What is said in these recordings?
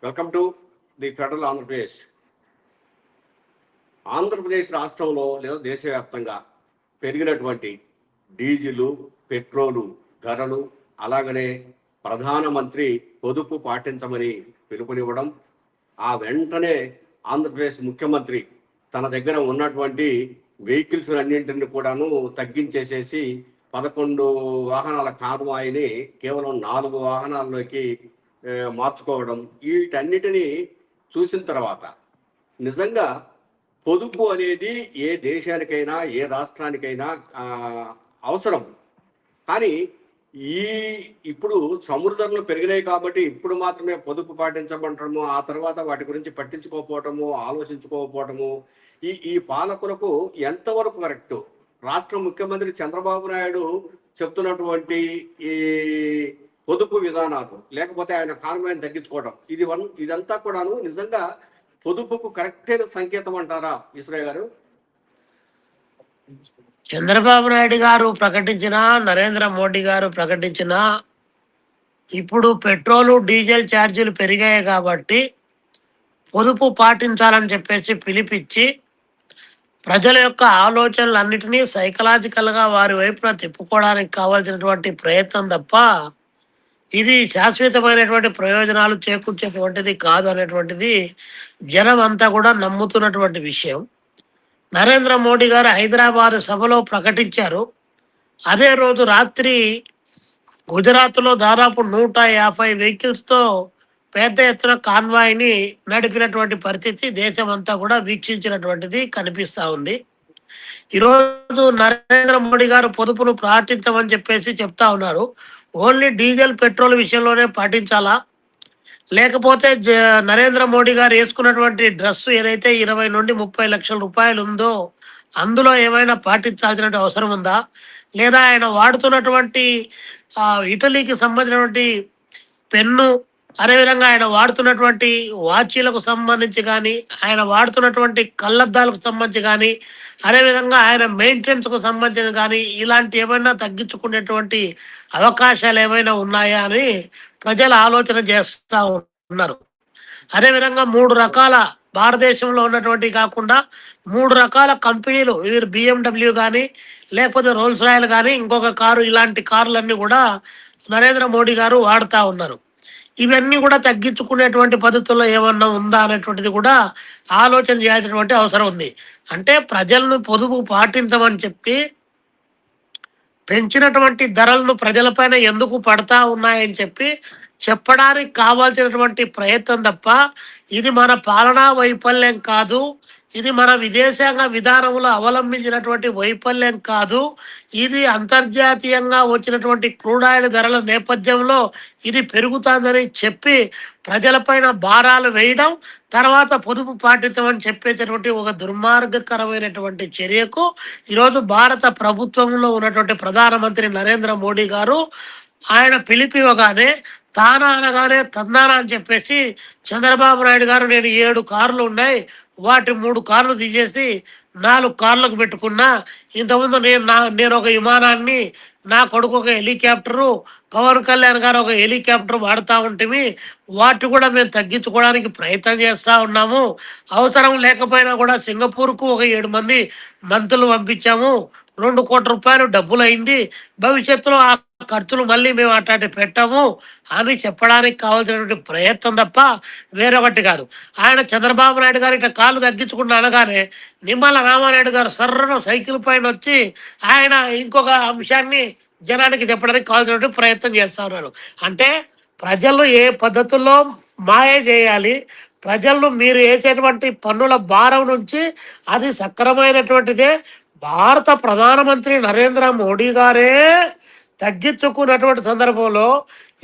Welcome to the federal Andhra Pradesh. Andhra Pradesh రాష్ట్రంలో లేదా దేశవ్యాప్తంగా పెరిగినటువంటి డీజిలు, పెట్రోలు ధరలు, అలాగనే ప్రధానమంత్రి పొదుపు పాటించమని పిలుపునివ్వడం, ఆ వెంటనే ఆంధ్రప్రదేశ్ ముఖ్యమంత్రి తన దగ్గర ఉన్నటువంటి వెహికల్స్ అన్నింటిని కూడాను తగ్గించేసేసి 11 వాహనాల కాన్వాయ్ని కేవలం 4 వాహనాల్లోకి మార్చుకోవడం, వీటన్నిటినీ చూసిన తర్వాత నిజంగా పొదుపు అనేది ఏ దేశానికైనా ఏ రాష్ట్రానికైనా అవసరం. కానీ ఇప్పుడు సముద్రంలో పెరిగినాయి కాబట్టి ఇప్పుడు మాత్రమే పొదుపు పాటించమంటము, ఆ తర్వాత వాటి గురించి పట్టించుకోకపోవటము, ఆలోచించుకోకపోవటము ఈ పాలకులకు ఎంతవరకు కరెక్టు? రాష్ట్ర ముఖ్యమంత్రి చంద్రబాబు నాయుడు చెప్తున్నటువంటి ఈ పొదుపు విధానాలు, లేకపోతే ఆయన కాన్వాయ్ని తగ్గించుకోవడం, ఇదంతా కూడాను నిజంగా పొదుపుకు కరెక్ట్ అయిన సంకేతం అంటారా ఈశ్వరయ్య గారు? చంద్రబాబు నాయుడు గారు ప్రకటించిన, నరేంద్ర మోడీ గారు ప్రకటించిన ఇప్పుడు పెట్రోలు డీజిల్ ఛార్జీలు పెరిగాయి కాబట్టి పొదుపు పాటించాలని చెప్పేసి పిలిపించి ప్రజల యొక్క ఆలోచనలన్నిటినీ సైకలాజికల్గా వారి వైపున తిప్పుకోవడానికి కావాల్సినటువంటి ప్రయత్నం తప్ప ఇది శాశ్వతమైనటువంటి ప్రయోజనాలు చేకూర్చేటువంటిది కాదు అనేటువంటిది జనం అంతా కూడా నమ్ముతున్నటువంటి విషయం. నరేంద్ర మోడీ గారు హైదరాబాద్ సభలో ప్రకటించారు. అదే రోజు రాత్రి గుజరాత్లో దాదాపు 150 వెహికల్స్తో పెద్ద ఎత్తున కాన్వాయ్ని నడిపినటువంటి పరిస్థితి దేశమంతా కూడా వీక్షించినటువంటిది కనిపిస్తూ ఉంది. ఈరోజు నరేంద్ర మోడీ గారు పొదుపును పాటించమని చెప్పేసి చెప్తా ఉన్నారు. ఓన్లీ డీజిల్ పెట్రోల్ విషయంలోనే పాటించాలా, లేకపోతే నరేంద్ర మోడీ గారు వేసుకున్నటువంటి డ్రెస్సు ఏదైతే 20 నుండి 30 లక్షల రూపాయలు ఉందో అందులో ఏమైనా పాటించాల్సిన అవసరం ఉందా, లేదా ఆయన వాడుతున్నటువంటి ఇటలీకి సంబంధించినటువంటి పెన్ను, అదేవిధంగా ఆయన వాడుతున్నటువంటి వాచీలకు సంబంధించి కానీ, ఆయన వాడుతున్నటువంటి కళ్ళద్దాలకు సంబంధించి కానీ, అదేవిధంగా ఆయన మెయింటెనెన్స్కు సంబంధించిన కానీ ఇలాంటి ఏమైనా తగ్గించుకునేటువంటి అవకాశాలు ఏమైనా ఉన్నాయా అని ప్రజలు ఆలోచన చేస్తూ ఉన్నారు. అదేవిధంగా 3 రకాల భారతదేశంలో ఉన్నటువంటి కాకుండా 3 రకాల కంపెనీలు, వీరు BMW కానీ, లేకపోతే రోల్స్ రాయల్ కానీ, ఇంకొక కారు, ఇలాంటి కార్లన్నీ కూడా నరేంద్ర మోడీ గారు వాడుతూ ఉన్నారు. ఇవన్నీ కూడా తగ్గించుకునేటువంటి పద్ధతుల్లో ఏమన్నా ఉందా అనేటువంటిది కూడా ఆలోచన చేయాల్సినటువంటి అవసరం ఉంది. అంటే ప్రజలను పొదుపు పాటించమని చెప్పి పెంచినటువంటి ధరలను ప్రజలపైన ఎందుకు పడతా ఉన్నాయని చెప్పడానికి కావాల్సినటువంటి ప్రయత్నం తప్ప ఇది మన పాలనా వైఫల్యం కాదు, ఇది మన విదేశాంగ విధానంలో అవలంబించినటువంటి వైఫల్యం కాదు, ఇది అంతర్జాతీయంగా వచ్చినటువంటి క్రూడాయిల్ ధరల నేపథ్యంలో ఇది పెరుగుతుందని చెప్పి ప్రజలపైన భారాలు వేయడం, తర్వాత పొదుపు పాటించమని చెప్పేటటువంటి ఒక దుర్మార్గకరమైనటువంటి చర్యకు ఈరోజు భారత ప్రభుత్వంలో ఉన్నటువంటి ప్రధానమంత్రి నరేంద్ర మోడీ గారు ఆయన పిలిపివ్వగానే తానా అనగానే తందానా అని చెప్పేసి చంద్రబాబు నాయుడు గారు నేను 7 కార్లు ఉన్నాయి, వాటి 3 కార్లు తీసేసి 4 కార్లకు పెట్టుకున్నా, ఇంతకుముందు నేను ఒక విమానాన్ని, నా కొడుకు ఒక హెలికాప్టరు, పవన్ కళ్యాణ్ గారు ఒక హెలికాప్టర్ వాడుతూ ఉంటుంది, వాటి కూడా మేము తగ్గించుకోవడానికి ప్రయత్నం చేస్తూ ఉన్నాము, అవసరం లేకపోయినా కూడా సింగపూర్కు ఒక 7 మంది మంత్రులు పంపించాము, 2 కోట్ల రూపాయలు డబ్బులు అయింది, భవిష్యత్తులో ఆ ఖర్చులు మళ్ళీ మేము అట్లాంటి పెట్టాము అని చెప్పడానికి కావాల్సినటువంటి ప్రయత్నం తప్ప వేరొకటి కాదు. ఆయన చంద్రబాబు నాయుడు గారు ఇట్లా కాళ్ళు తగ్గించుకుంటూ అనగానే నిమ్మల రామానాయుడు గారు సర్రన సైకిల్ పైన వచ్చి ఆయన ఇంకొక అంశాన్ని జనానికి చెప్పడానికి కావాల్సినటువంటి ప్రయత్నం చేస్తూ ఉన్నారు. అంటే ప్రజలు ఏ పద్ధతుల్లో మాయ చేయాలి, ప్రజలను మీరు వేసేటువంటి పన్నుల భారం నుంచి అది సక్రమైనటువంటిదే. భారత ప్రధానమంత్రి నరేంద్ర మోడీ గారే తగ్గించుకున్నటువంటి సందర్భంలో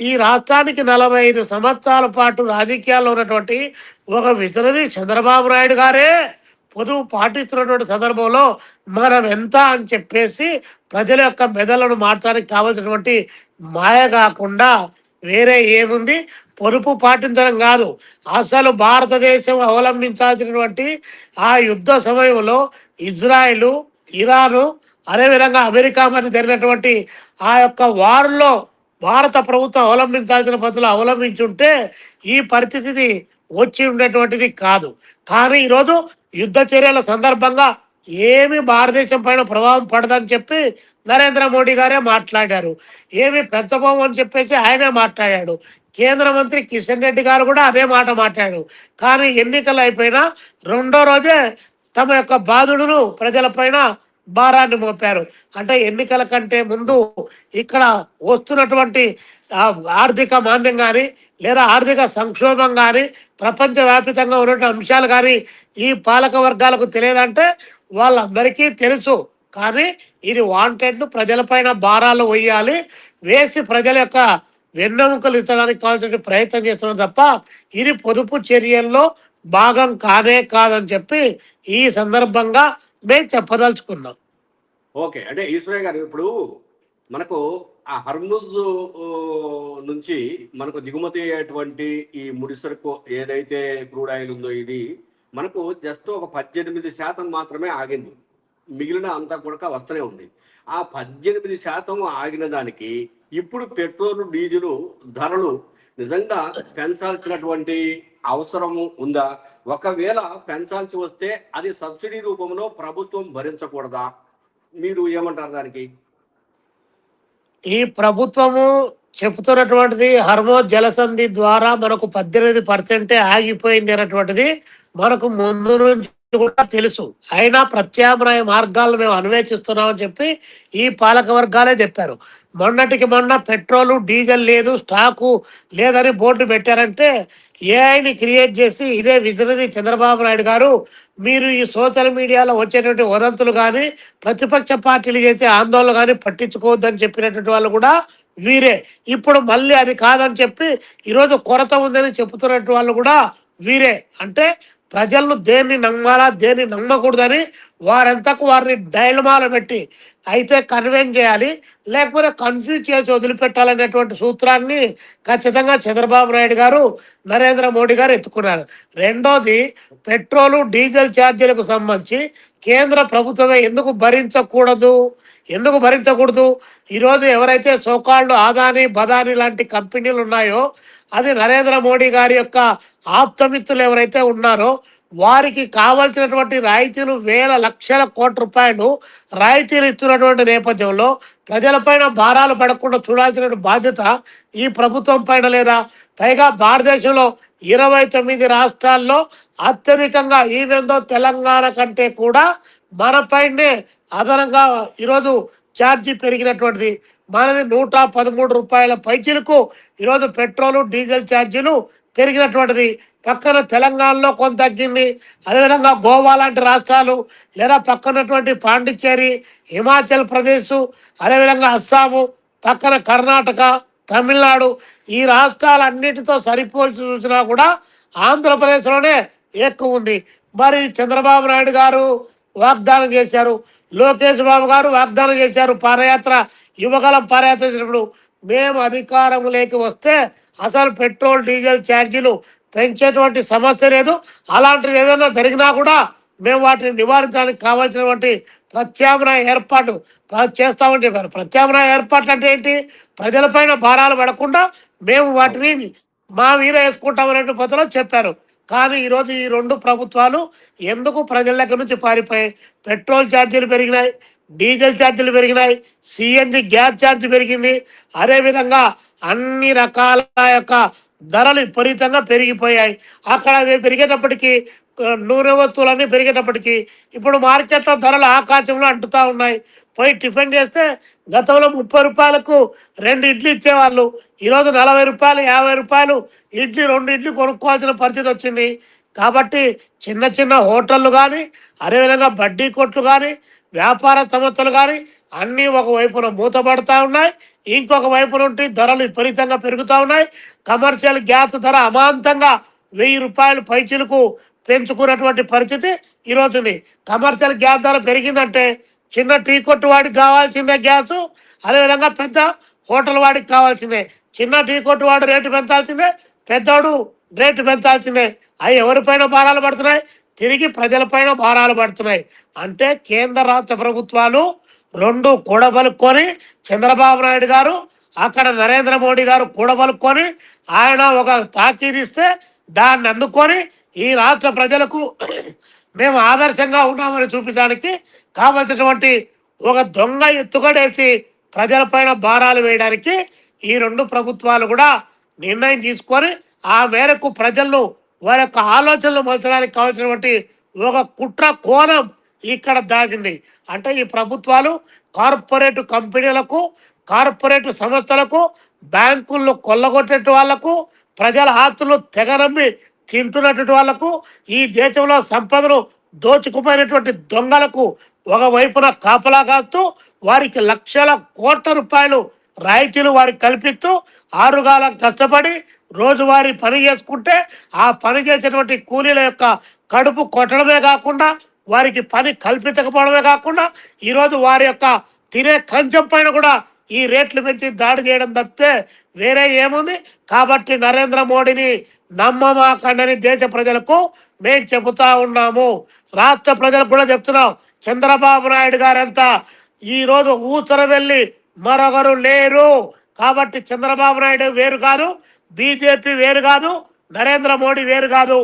ఈ రాష్ట్రానికి 45 సంవత్సరాల పాటు రాజకీయాల్లో ఉన్నటువంటి ఒక విజనరీ చంద్రబాబు నాయుడు గారే పొదుపు పాటిస్తున్నటువంటి సందర్భంలో మనం ఎంత అని చెప్పేసి ప్రజల యొక్క మెదళ్లను మార్చడానికి కావాల్సినటువంటి మాయ కాకుండా వేరే ఏముంది? పొదుపు పాటించడం కాదు, అసలు భారతదేశం అవలంబించాల్సినటువంటి ఆ యుద్ధ సమయంలో ఇజ్రాయిలు, ఇరాను, అదేవిధంగా అమెరికా మధ్య జరిగినటువంటి ఆ యొక్క వార్లో భారత ప్రభుత్వం అవలంబించాల్సిన పద్ధతులు అవలంబించుంటే ఈ పరిస్థితిది వచ్చి ఉండేటువంటిది కాదు. కానీ ఈరోజు యుద్ధ చర్యల సందర్భంగా ఏమి భారతదేశం పైన ప్రభావం పడదని చెప్పి నరేంద్ర మోడీ గారే మాట్లాడారు. ఏమి పెంచబోము అని చెప్పేసి ఆయనే మాట్లాడాడు. కేంద్ర మంత్రి కిషన్ రెడ్డి గారు కూడా అదే మాట మాట్లాడాడు. కానీ ఎన్నికలు అయిపోయినా రెండో రోజే తమ యొక్క బాధుడును ప్రజలపైన భారాన్ని మోపారు. అంటే ఎన్నికల కంటే ముందు ఇక్కడ వస్తున్నటువంటి ఆర్థిక మాంద్యం కానీ లేదా ఆర్థిక సంక్షోభం కానీ ప్రపంచవ్యాప్తంగా ఉన్నటువంటి అంశాలు కానీ ఈ పాలక వర్గాలకు తెలియదంటే వాళ్ళందరికీ తెలుసు. కానీ ఇది వాంటెడ్ ప్రజలపైన భారాలు వేయాలి, వేసి ప్రజల యొక్క వెన్నెముకలు ఇచ్చడానికి కావాల్సిన ప్రయత్నం చేస్తున్నాం తప్ప ఇది పొదుపు చర్యల్లో భాగం కానే కాదని చెప్పి ఈ సందర్భంగా మేము చెప్పదలుచుకున్నాం. ఓకే, అంటే ఈశ్వరయ్య గారు, ఇప్పుడు మనకు ఆ హర్ముజ్ నుంచి మనకు దిగుమతి అయ్యేటువంటి ఈ ముడిసరుకు ఏదైతే క్రూడ్ ఆయిల్ ఉందో ఇది మనకు జస్ట్ ఒక 18% మాత్రమే ఆగింది. మిగిలిన అంతా కూడా వస్తూనే ఉంది. ఆ 18% ఆగిన దానికి ఇప్పుడు పెట్రోల్ డీజిల్ ధరలు నిజంగా పెంచాల్సినటువంటి అవసరము ఉందా? ఒకవేళ పెంచాల్సి వస్తే అది సబ్సిడీ రూపంలో ప్రభుత్వం భరించకూడదా? మీరు ఏమంటారు దానికి? ఈ ప్రభుత్వము చెబుతున్నటువంటిది హర్మోజ్ జలసంధి ద్వారా మనకు 18% ఆగిపోయింది అన్నటువంటిది మనకు ముందు నుంచి కూడా తెలుసు. అయినా ప్రత్యామ్నాయ మార్గాలను మేము అన్వేషిస్తున్నామని చెప్పి ఈ పాలక వర్గాలే చెప్పారు. మొన్నటికి మొన్న పెట్రోలు డీజిల్ లేదు, స్టాకు లేదని బోర్డు పెట్టారంటే ఏఐని క్రియేట్ చేసి ఇదే విజనరీ చంద్రబాబు నాయుడు గారు మీరు ఈ సోషల్ మీడియాలో వచ్చేటువంటి వదంతులు కానీ ప్రతిపక్ష పార్టీలు చేసే ఆందోళన కానీ పట్టించుకోవద్దని చెప్పినటువంటి వాళ్ళు కూడా వీరే. ఇప్పుడు మళ్ళీ అది కాదని చెప్పి ఈరోజు కొరత ఉందని చెబుతున్నట్టు వాళ్ళు కూడా వీరే. అంటే ప్రజలను దేన్ని నమ్మాలా దేన్ని నమ్మకూడదని వారంతకు వారిని డైలమాలో పెట్టి అయితే కన్వెన్స్ చేయాలి, లేకపోతే కన్ఫ్యూజ్ చేసి వదిలిపెట్టాలనేటువంటి సూత్రాన్ని ఖచ్చితంగా చంద్రబాబు నాయుడు గారు నరేంద్ర మోడీ గారు ఎత్తుకున్నారు. రెండోది, పెట్రోలు డీజిల్ ఛార్జీలకు సంబంధించి కేంద్ర ప్రభుత్వమే ఎందుకు భరించకూడదు? ఈరోజు ఎవరైతే సోకాళ్ళు ఆదాని బదాని లాంటి కంపెనీలు ఉన్నాయో అది నరేంద్ర మోడీ గారి యొక్క ఆప్తమిత్రులు ఎవరైతే ఉన్నారో వారికి కావాల్సినటువంటి రాయితీలు వేల లక్షల కోట్ల రూపాయలు రాయితీలు ఇస్తున్నటువంటి నేపథ్యంలో ప్రజలపైన భారాలు పడకుండా చూడాల్సిన బాధ్యత ఈ ప్రభుత్వం పైన లేదా? పైగా భారతదేశంలో 29 రాష్ట్రాల్లో అత్యధికంగా ఈవెందో తెలంగాణ కంటే కూడా మన పైనే అదనంగా ఈరోజు ఛార్జీ పెరిగినటువంటిది. మనది 113 రూపాయల పైచీలకు ఈరోజు పెట్రోలు డీజిల్ ఛార్జీలు పెరిగినటువంటిది. పక్కన తెలంగాణలో కొంత తగ్గింది. అదేవిధంగా గోవా లాంటి రాష్ట్రాలు లేదా పక్కనటువంటి పాండిచ్చేరి, హిమాచల్ ప్రదేశ్, అదేవిధంగా అస్సాము, పక్కన కర్ణాటక, తమిళనాడు ఈ రాష్ట్రాలన్నిటితో సరిపోల్చి చూసినా కూడా ఆంధ్రప్రదేశ్లోనే ఎక్కువ ఉంది. మరి చంద్రబాబు నాయుడు గారు వాగ్దానం చేశారు, లోకేష్ బాబు గారు వాగ్దానం చేశారు పాదయాత్ర, యువగలం పాదయాత్ర చేసినప్పుడు మేము అధికారంలోకి వస్తే అసలు పెట్రోల్ డీజిల్ ఛార్జీలు పెంచేటువంటి సమస్య లేదు, అలాంటిది ఏదైనా జరిగినా కూడా మేము వాటిని నివారించడానికి కావాల్సినటువంటి ప్రత్యామ్నాయ ఏర్పాటు చేస్తామని చెప్పారు. ప్రత్యామ్నాయ ఏర్పాట్లు అంటే ఏంటి? ప్రజలపైన భారాలు పడకుండా మేము వాటిని మా మీద వేసుకుంటామనే పద్ధతిలో చెప్పారు. కానీ ఈరోజు ఈ రెండు ప్రభుత్వాలు ఎందుకు ప్రజల దగ్గర నుంచి పారిపోయాయి? పెట్రోల్ ఛార్జీలు పెరిగినాయి, డీజిల్ ఛార్జీలు పెరిగినాయి, సిఎన్జి గ్యాస్ ఛార్జ్ పెరిగింది, అదేవిధంగా అన్ని రకాల యొక్క ధరలు విపరీతంగా పెరిగిపోయాయి. అక్కడ అవి పెరిగేటప్పటికీ నూనె వస్తువులన్నీ పెరిగేటప్పటికీ ఇప్పుడు మార్కెట్లో ధరలు ఆకాశంలో అంటుతూ ఉన్నాయి. పోయి టిఫిన్ చేస్తే గతంలో 30 రూపాయలకు 2 ఇడ్లీ ఇచ్చేవాళ్ళు, ఈరోజు 40 రూపాయలు 50 రూపాయలు ఇడ్లీ 2 ఇడ్లీ కొనుక్కోవాల్సిన పరిస్థితి వచ్చింది. కాబట్టి చిన్న చిన్న హోటళ్ళు కానీ అదేవిధంగా బడ్డీ కొట్లు కానీ వ్యాపార సంస్థలు కానీ అన్నీ ఒకవైపున మూతపడతా ఉన్నాయి, ఇంకొక వైపు నుండి ధరలు విపరీతంగా పెరుగుతూ ఉన్నాయి. కమర్షియల్ గ్యాస్ ధర అమాంతంగా 1000 రూపాయలు పైచిలకు పెంచుకున్నటువంటి పరిస్థితి ఈరోజు ఉంది. కమర్షియల్ గ్యాస్ ధర పెరిగిందంటే చిన్న టీ కొట్టు వాడికి కావాల్సిందే గ్యాసు, అదేవిధంగా పెద్ద హోటల్ వాడికి కావాల్సిందే. చిన్న టీ కొట్టు వాడు రేటు పెంచాల్సిందే, పెద్దవాడు రేటు పెంచాల్సిందే. అవి ఎవరిపైన భారాలు పడుతున్నాయి? తిరిగి ప్రజలపైన భారాలు పడుతున్నాయి. అంటే కేంద్ర రాష్ట్ర ప్రభుత్వాలు రెండు కూడబలుక్కొని చంద్రబాబు నాయుడు గారు అక్కడ నరేంద్ర మోడీ గారు కూడబలుకొని ఆయన ఒక తాకీదిస్తే దాన్ని అందుకొని ఈ రాష్ట్ర ప్రజలకు మేము ఆదర్శంగా ఉన్నామని చూపించడానికి కావలసినటువంటి ఒక దొంగ ఎత్తుగడేసి ప్రజలపైన భారాలు వేయడానికి ఈ రెండు ప్రభుత్వాలు కూడా నిర్ణయం తీసుకొని ఆ మేరకు ప్రజలను వారి యొక్క ఆలోచనలు మలచడానికి కావాల్సినటువంటి ఒక కుట్ర కోణం ఇక్కడ దాగింది. అంటే ఈ ప్రభుత్వాలు కార్పొరేట్ కంపెనీలకు, కార్పొరేట్ సంస్థలకు, బ్యాంకుల్లో కొల్లగొట్టే వాళ్లకు, ప్రజల ఆస్తులు తెగనమ్మి తింటున్నటువంటి వాళ్లకు, ఈ దేశంలో సంపదను దోచుకుపోయినటువంటి దొంగలకు ఒకవైపున కాపలా కాస్తూ వారికి లక్షల కోట్ల రూపాయలు రాయితీలు వారికి కల్పిస్తూ ఆరుగాలం కష్టపడి రోజువారీ పని చేసుకుంటే ఆ పని చేసేటువంటి కూలీల యొక్క కడుపు కొట్టడమే కాకుండా వారికి పని కల్పించకపోవడమే కాకుండా ఈరోజు వారి యొక్క తినే కంచం పైన కూడా ఈ రేట్లు పెంచి దాడి చేయడం తప్పితే వేరే ఏముంది. కాబట్టి నరేంద్ర మోడీని నమ్మమాకండని దేశ ప్రజలకు మేము చెబుతా ఉన్నాము. రాష్ట్ర ప్రజలకు కూడా చెప్తున్నాం. చంద్రబాబు నాయుడు గారంతా ఈరోజు ఊసర వెళ్ళి మరొకరు లేరు. కాబట్టి చంద్రబాబు నాయుడు వేరు కాదు, బీజేపీ వేరు కాదు, నరేంద్ర మోడీ వేరు కాదు.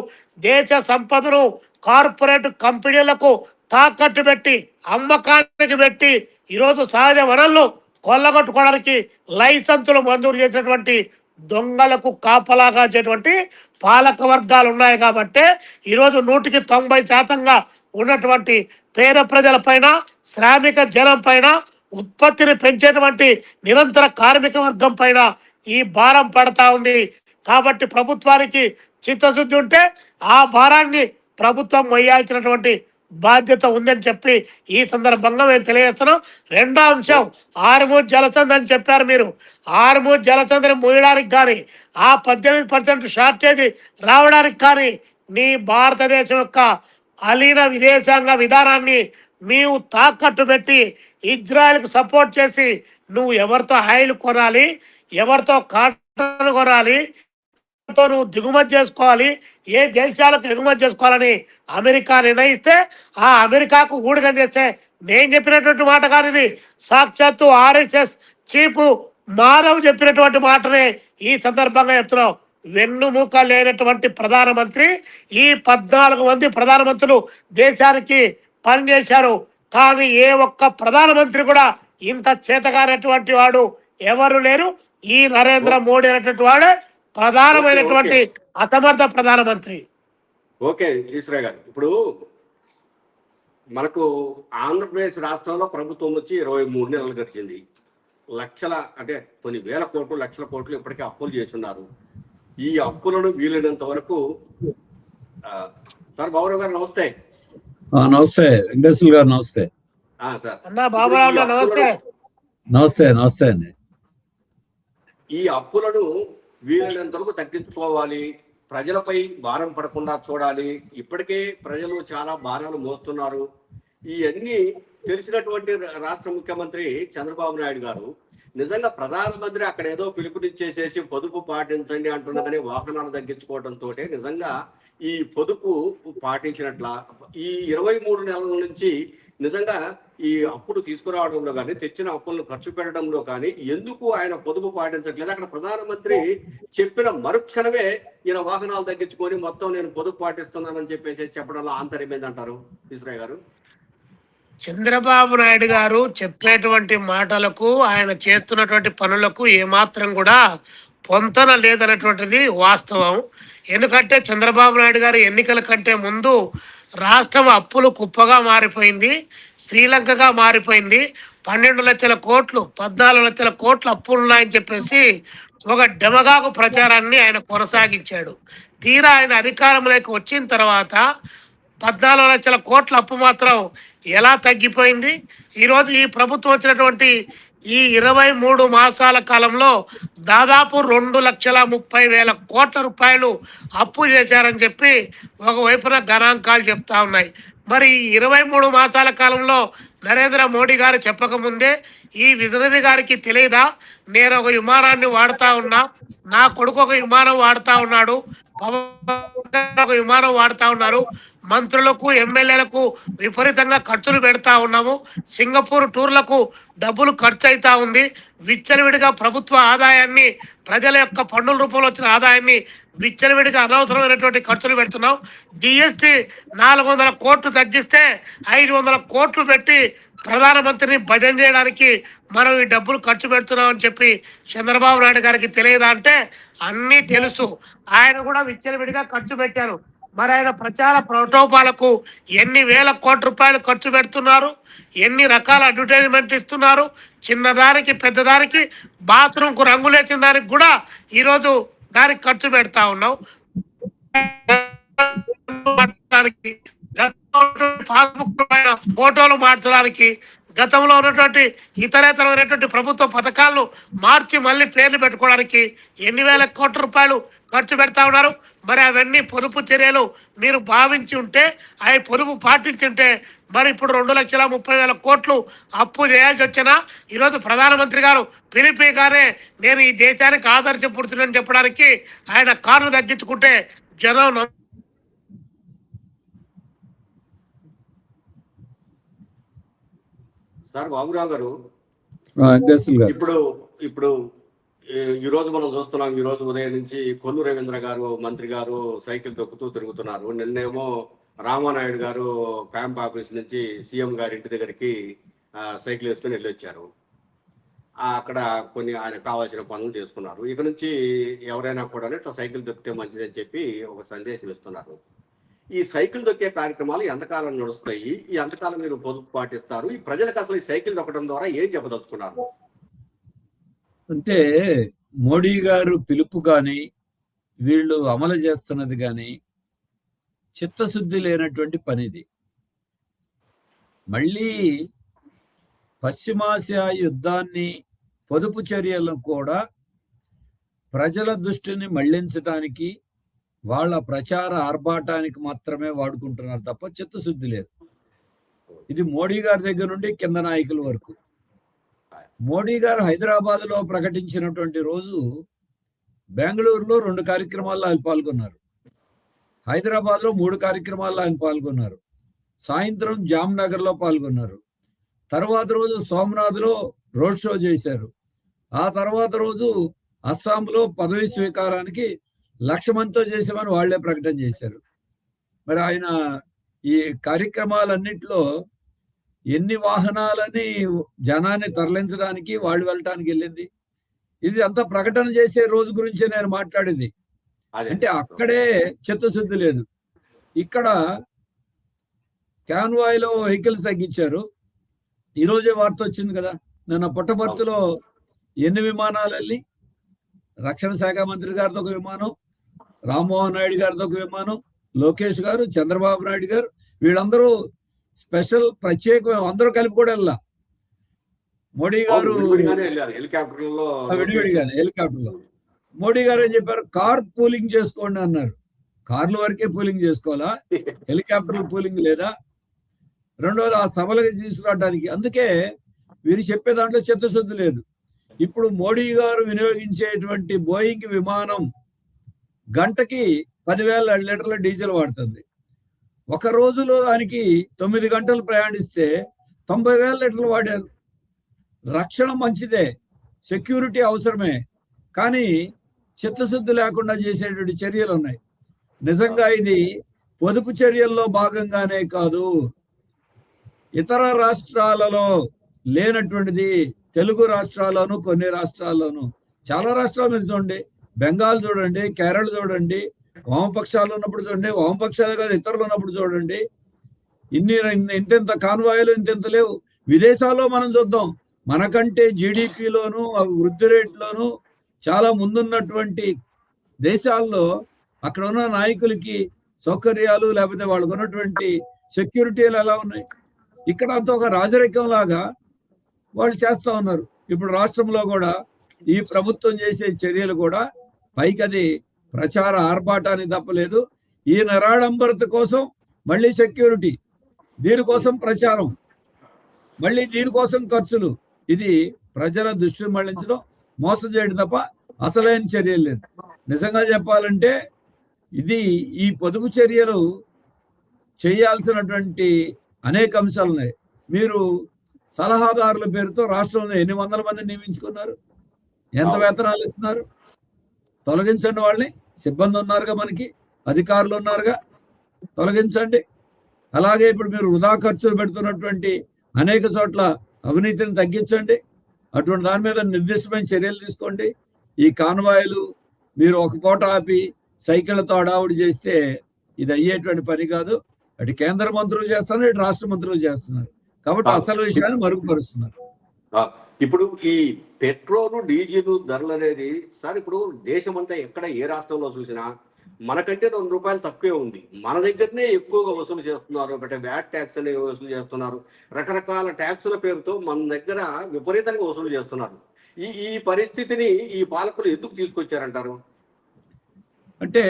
దేశ సంపదను కార్పొరేట్ కంపెనీలకు తాకట్టు పెట్టి అమ్మకానికి పెట్టి ఈరోజు సహజ వనరులు కొల్లగొట్టుకోవడానికి లైసెన్సులు మంజూరు చేసినటువంటి దొంగలకు కాపలాగా చేటువంటి పాలక వర్గాలు ఉన్నాయి. కాబట్టి ఈరోజు 90% ఉన్నటువంటి పేద ప్రజల పైన, శ్రామిక జనం పైన, ఉత్పత్తిని పెంచేటువంటి నిరంతర కార్మిక వర్గం పైన ఈ భారం పడతా ఉంది. కాబట్టి ప్రభుత్వానికి చిత్తశుద్ధి ఉంటే ఆ భారాన్ని ప్రభుత్వం మొయ్యాల్సినటువంటి బాధ్యత ఉందని చెప్పి ఈ సందర్భంగా మేము తెలియజేస్తున్నాం. రెండో అంశం ఆర్మూర్ జలసంధి అని చెప్పారు మీరు. ఆర్మూర్ జలసంధిని మూయడానికి కానీ, ఆ 18% షార్టేజ్ రావడానికి కానీ నీ భారతదేశం యొక్క అలీన విదేశాంగ విధానాన్ని నీవు తాకట్టు పెట్టి ఇజ్రాయెల్కి సపోర్ట్ చేసి నువ్వు ఎవరితో ఆయిల్ కొనాలి, ఎవరితో కాటన్ కొనాలి, నువ్వు దిగుమతి చేసుకోవాలి, ఏ దేశాలకు ఎగుమతి చేసుకోవాలని అమెరికా నిర్ణయిస్తే ఆ అమెరికాకు ఊడిగం చేస్తే నేను చెప్పినటువంటి మాట కాదు ఇది. సాక్షాత్తు ఆర్ఎస్ఎస్ చీఫ్ మాధవ్ చెప్పినటువంటి మాటనే ఈ సందర్భంగా చెప్తున్నాం. వెన్నుముక లేనటువంటి ప్రధానమంత్రి, ఈ 14 మంది ప్రధానమంత్రులు దేశానికి పనిచేశారు. కానీ ఏ ఒక్క ప్రధానమంత్రి కూడా ఇంత చేతగానటువంటి వాడు ఎవరు లేరు. ఈ నరేంద్ర మోడీ అనేటువంటి వాడే ప్రధానమైనటువంటి అసమర్థ ప్రధానమంత్రి. ఓకే ఈశ్వర గారు, ఇప్పుడు మనకు ఆంధ్రప్రదేశ్ రాష్ట్రంలో ప్రభుత్వం వచ్చి 23 నెలలు గడిచింది. లక్షల అంటే కొన్ని వేల కోట్లు, లక్షల కోట్లు ఇప్పటికే అప్పులు చేస్తున్నారు. ఈ అప్పులను వీలైనంత వరకు సార్ బాబురావు గారు నమస్తే. నమస్తే వెంకటేశ్వర గారు. నమస్తే సార్. అన్నా బాబురావు నమస్తే. నమస్తే నమస్తే అండి. ఈ అప్పులను వీలైనంత వరకు తగ్గించుకోవాలి, ప్రజలపై భారం పడకుండా చూడాలి. ఇప్పటికే ప్రజలు చాలా భారాలు మోస్తున్నారు. ఇవన్నీ తెలిసినటువంటి రాష్ట్ర ముఖ్యమంత్రి చంద్రబాబు నాయుడు గారు నిజంగా ప్రధానమంత్రి అక్కడ ఏదో పిలుపునిచ్చేసేసి పొదుపు పాటించండి అంటున్నదని వాహనాలు తగ్గించుకోవడంతో నిజంగా ఈ పొదుపు పాటించినట్ల ఈ 23 నెలల నుంచి నిజంగా ఈ అప్పులు తీసుకురావడంలో కానీ, తెచ్చిన అప్పులను ఖర్చు పెట్టడంలో కానీ ఎందుకు ఆయన పొదుపు పాటించట్లేదు? అక్కడ ప్రధానమంత్రి చెప్పిన మరుక్షణమే ఈయన వాహనాలు తగ్గించుకొని మొత్తం నేను పొదుపు పాటిస్తున్నానని చెప్పేసి చెప్పడంలో ఆంతర్యం ఏంటంటారు ఈశ్వరయ్య గారు? చంద్రబాబు నాయుడు గారు చెప్పేటువంటి మాటలకు, ఆయన చేస్తున్నటువంటి పనులకు ఏమాత్రం కూడా పొంతన లేదన్నటువంటిది వాస్తవం. ఎందుకంటే చంద్రబాబు నాయుడు గారు ఎన్నికల కంటే ముందు రాష్ట్రం అప్పులు కుప్పగా మారిపోయింది, శ్రీలంకగా మారిపోయింది. 12 లక్షల కోట్లు, 14 లక్షల కోట్లు అప్పులు ఉన్నాయని చెప్పేసి ఒక డెమగాకు ప్రచారాన్ని ఆయన కొనసాగించాడు. తీరా ఆయన అధికారంలోకి వచ్చిన తర్వాత 14 లక్షల కోట్ల అప్పు మాత్రం ఎలా తగ్గిపోయింది? ఈరోజు ఈ ప్రభుత్వం వచ్చినటువంటి ఈ 23 మాసాల కాలంలో దాదాపు 2,30,000 కోట్ల రూపాయలు అప్పు చేశారని చెప్పి ఒకవైపున గణాంకాలు చెప్తా ఉన్నాయి. మరి 23 మాసాల కాలంలో నరేంద్ర మోడీ గారు చెప్పకముందే ఈ విజనరీ గారికి తెలియదా, నేను ఒక విమానాన్ని వాడుతా ఉన్నా, నా కొడుకు ఒక విమానం వాడుతా ఉన్నాడు, పవన్ గారు ఒక విమానం వాడుతా ఉన్నారు, మంత్రులకు ఎమ్మెల్యేలకు విపరీతంగా ఖర్చులు పెడతా ఉన్నాము, సింగపూర్ టూర్లకు డబ్బులు ఖర్చు అవుతా ఉంది, విచ్చలవిడిగా ప్రభుత్వ ఆదాయాన్ని, ప్రజల యొక్క పన్నుల రూపంలో వచ్చిన ఆదాయాన్ని విచ్చలవిడిగా అనవసరమైనటువంటి ఖర్చులు పెడుతున్నాం, జిఎస్టి 400 కోట్లు తగ్గిస్తే 500 కోట్లు పెట్టి ప్రధానమంత్రిని భజన చేయడానికి మనం ఈ డబ్బులు ఖర్చు పెడుతున్నాం అని చెప్పి చంద్రబాబు నాయుడు గారికి తెలియదా అంటే అన్నీ తెలుసు. ఆయన కూడా విచ్చలవిడిగా ఖర్చు పెట్టారు. మరి ఆయన ప్రచార ప్రోటోపాలకు ఎన్ని వేల కోట్ల రూపాయలు ఖర్చు పెడుతున్నారు, ఎన్ని రకాల అడ్వర్టైజ్మెంట్ ఇస్తున్నారు, చిన్నదానికి పెద్దదానికి, బాత్రూమ్కు రంగులేసిన దానికి కూడా ఈరోజు దానికి ఖర్చు పెడతా ఉన్నాం. ఫోటోలు మార్చడానికి, గతంలో ఉన్నటువంటి ఇతరేతరమైనటువంటి ప్రభుత్వ పథకాలను మార్చి మళ్ళీ పేర్లు పెట్టుకోవడానికి ఎన్ని వేల కోట్ల రూపాయలు ఖర్చు పెడతా ఉన్నారు. మరి అవన్నీ పొదుపు చర్యలు మీరు భావించి ఉంటే, అవి పొదుపు పాటించుంటే మరి ఇప్పుడు 2,30,000 కోట్లు అప్పు చేయాల్సి వచ్చినా ఈరోజు ప్రధానమంత్రి గారు పిలిపిగానే నేను ఈ దేశానికి ఆదర్శపడుతున్నానని చెప్పడానికి ఆయన కార్లు తగ్గించుకుంటే జనం సార్ బాబురావు గారు, వెంకటేశ్వర గారు, ఇప్పుడు ఈ రోజు మనం చూస్తున్నాం. ఈ రోజు ఉదయం నుంచి కొల్లు రవీంద్ర గారు మంత్రి గారు సైకిల్ తొక్కుతూ తిరుగుతున్నారు. నిన్నేమో రామానాయుడు గారు క్యాంప్ ఆఫీస్ నుంచి సీఎం గారి ఇంటి దగ్గరికి సైకిల్ వేసుకుని వెళ్ళొచ్చారు. అక్కడ కొన్ని ఆయన కావాల్సిన పనులు చేసుకున్నారు. ఇక నుంచి ఎవరైనా కూడా ఇట్లా సైకిల్ దొక్కితే మంచిదని చెప్పి ఒక సందేశం ఇస్తున్నారు. ఈ సైకిల్ దొక్కే కార్యక్రమాలు ఎంతకాలం నడుస్తాయి? ఈ ఎంతకాలం మీరు పొదుపు పాటిస్తారు? ఈ ప్రజలకు అసలు ఈ సైకిల్ దొక్కడం ద్వారా ఏం చెప్పదలుచుకున్నారు? అంటే మోడీ గారు పిలుపు కానీ వీళ్ళు అమలు చేస్తున్నది కానీ చిత్తశుద్ధి లేనటువంటి పనిది. మళ్ళీ పశ్చిమాసియా యుద్ధాన్ని, పొదుపు చర్యలను కూడా ప్రజల దృష్టిని మళ్లించడానికి, వాళ్ళ ప్రచార ఆర్భాటానికి మాత్రమే వాడుకుంటున్నారు తప్ప చిత్తశుద్ధి లేదు. ఇది మోడీ గారి దగ్గర నుండి కింద నాయకుల వరకు. మోడీ గారు హైదరాబాద్లో ప్రకటించినటువంటి రోజు బెంగళూరులో 2 కార్యక్రమాల్లో ఆయన పాల్గొన్నారు, హైదరాబాద్లో 3 కార్యక్రమాల్లో ఆయన పాల్గొన్నారు, సాయంత్రం జామ్నగర్లో పాల్గొన్నారు, తర్వాత రోజు సోమనాథ్లో రోడ్ షో చేశారు, ఆ తర్వాత రోజు అస్సాంలో పదవి స్వీకారానికి 1,00,000 మందితో చేసామని వాళ్లే ప్రకటన చేశారు. మరి ఆయన ఈ కార్యక్రమాలన్నింటిలో ఎన్ని వాహనాలని జనాన్ని తరలించడానికి వాళ్ళు వెళ్ళటానికి వెళ్ళింది? ఇది అంతా ప్రకటన చేసే రోజు గురించే నేను మాట్లాడేది. అంటే అక్కడే చిత్తశుద్ధి లేదు. ఇక్కడ కాన్వాయ్లో వెహికల్స్ తగ్గించారు. ఈరోజే వార్త వచ్చింది కదా, నిన్న పుట్టపర్తిలో ఎన్ని విమానాలు వెళ్ళి, రక్షణ శాఖ మంత్రి గారితో ఒక విమానం, రామ్మోహన్ నాయుడు గారితో ఒక విమానం, లోకేష్ గారు, చంద్రబాబు నాయుడు గారు, వీళ్ళందరూ స్పెషల్ ప్రత్యేక అందరూ కలిపి కూడా వెళ్ళా. మోడీ గారు హెలికాప్టర్లో మోడీ గారు ఏం చెప్పారు? కార్ పూలింగ్ చేసుకోండి అన్నారు. కార్ల వరకే పూలింగ్ చేసుకోవాలా, హెలికాప్టర్లు పూలింగ్ లేదా? రెండోది ఆ సభలకు తీసుకురావడానికి. అందుకే వీరు చెప్పే దాంట్లో చిత్తశుద్ధి లేదు. ఇప్పుడు మోడీ గారు వినియోగించేటువంటి బోయింగ్ విమానం గంటకి 10,000 లీటర్ల డీజిల్ వాడుతుంది. ఒక రోజులో దానికి 9 గంటలు ప్రయాణిస్తే 90,000 లీటర్లు వాడారు. రక్షణ మంచిదే, సెక్యూరిటీ అవసరమే, కానీ చిత్తశుద్ధి లేకుండా చేసేటువంటి చర్యలు ఉన్నాయి. నిజంగా ఇది పొదుపు చర్యల్లో భాగంగానే కాదు, ఇతర రాష్ట్రాలలో లేనటువంటిది తెలుగు రాష్ట్రాల్లోనూ, కొన్ని రాష్ట్రాల్లోనూ, చాలా రాష్ట్రాలు మీరు చూడండి, బెంగాల్ చూడండి, కేరళ చూడండి, వామపక్షాలు ఉన్నప్పుడు చూడండి, వామపక్షాలు కాదు ఇతరులు ఉన్నప్పుడు చూడండి, ఇంతెంత కాన్వాయిలు ఇంతెంత లేవు. విదేశాల్లో మనం చూద్దాం, మనకంటే జీడిపిలోను వృద్ధి రేట్లోనూ చాలా ముందున్నటువంటి దేశాల్లో అక్కడ ఉన్న నాయకులకి సౌకర్యాలు లేకపోతే వాళ్ళకు ఉన్నటువంటి సెక్యూరిటీలు ఎలా ఉన్నాయి? ఇక్కడ అంతా ఒక రాజరికం లాగా వాళ్ళు చేస్తూ ఉన్నారు. ఇప్పుడు రాష్ట్రంలో కూడా ఈ ప్రభుత్వం చేసే చర్యలు కూడా పైకి అది ప్రచార ఆర్భాటానికి తప్పలేదు. ఈ నిరాడంబరత కోసం మళ్ళీ సెక్యూరిటీ, దీనికోసం ప్రచారం. మళ్ళీ దీనికోసం ఖర్చులు. ఇది ప్రజల దృష్టిని మళ్లించడం, మోసం చేయడం తప్ప అసలైన చర్యలు లేదు. నిజంగా చెప్పాలంటే ఈ పొదుపు చర్యలు చేయాల్సినటువంటి అనేక అంశాలు ఉన్నాయి. మీరు సలహాదారుల పేరుతో రాష్ట్రంలో ఎన్ని వందల మంది నియమించుకున్నారు? ఎంత వేతనాలు ఇస్తున్నారు? తొలగించండి వాళ్ళని. సిబ్బంది ఉన్నారుగా, మనకి అధికారులు ఉన్నారుగా, తొలగించండి. అలాగే ఇప్పుడు మీరు వృధా ఖర్చులు పెడుతున్నటువంటి అనేక చోట్ల అవినీతిని తగ్గించండి. అటువంటి దాని మీద నిర్దిష్టమైన చర్యలు తీసుకోండి. ఈ కాన్వాయిలు మీరు ఒక పూట ఆపి సైకిళ్లతో అడావుడి చేస్తే ఇది అయ్యేటువంటి పని కాదు. అటు కేంద్ర మంత్రులు చేస్తున్నారు, ఇటు రాష్ట్ర మంత్రులు చేస్తున్నారు. కాబట్టి అసలు విషయాన్ని మరుగుపరుస్తున్నారు. ఇప్పుడు ఈ పెట్రోల్ డీజిల్ ధరలు అనేది సార్, ఇప్పుడు దేశమంతా ఎక్కడ ఏ రాష్ట్రంలో చూసినా మనకంటే ₹2 తక్కువే ఉంది. మన దగ్గరనే ఎక్కువగా వసూలు చేస్తున్నారు. అంటే వ్యాట్ ట్యాక్స్ అనేవి వసూలు చేస్తున్నారు. రకరకాల ట్యాక్సుల పేరుతో మన దగ్గర విపరీతంగా వసూలు చేస్తున్నారు. ఈ పరిస్థితిని ఈ పాలకులు ఎందుకు తీసుకొచ్చారంటారు? అంటే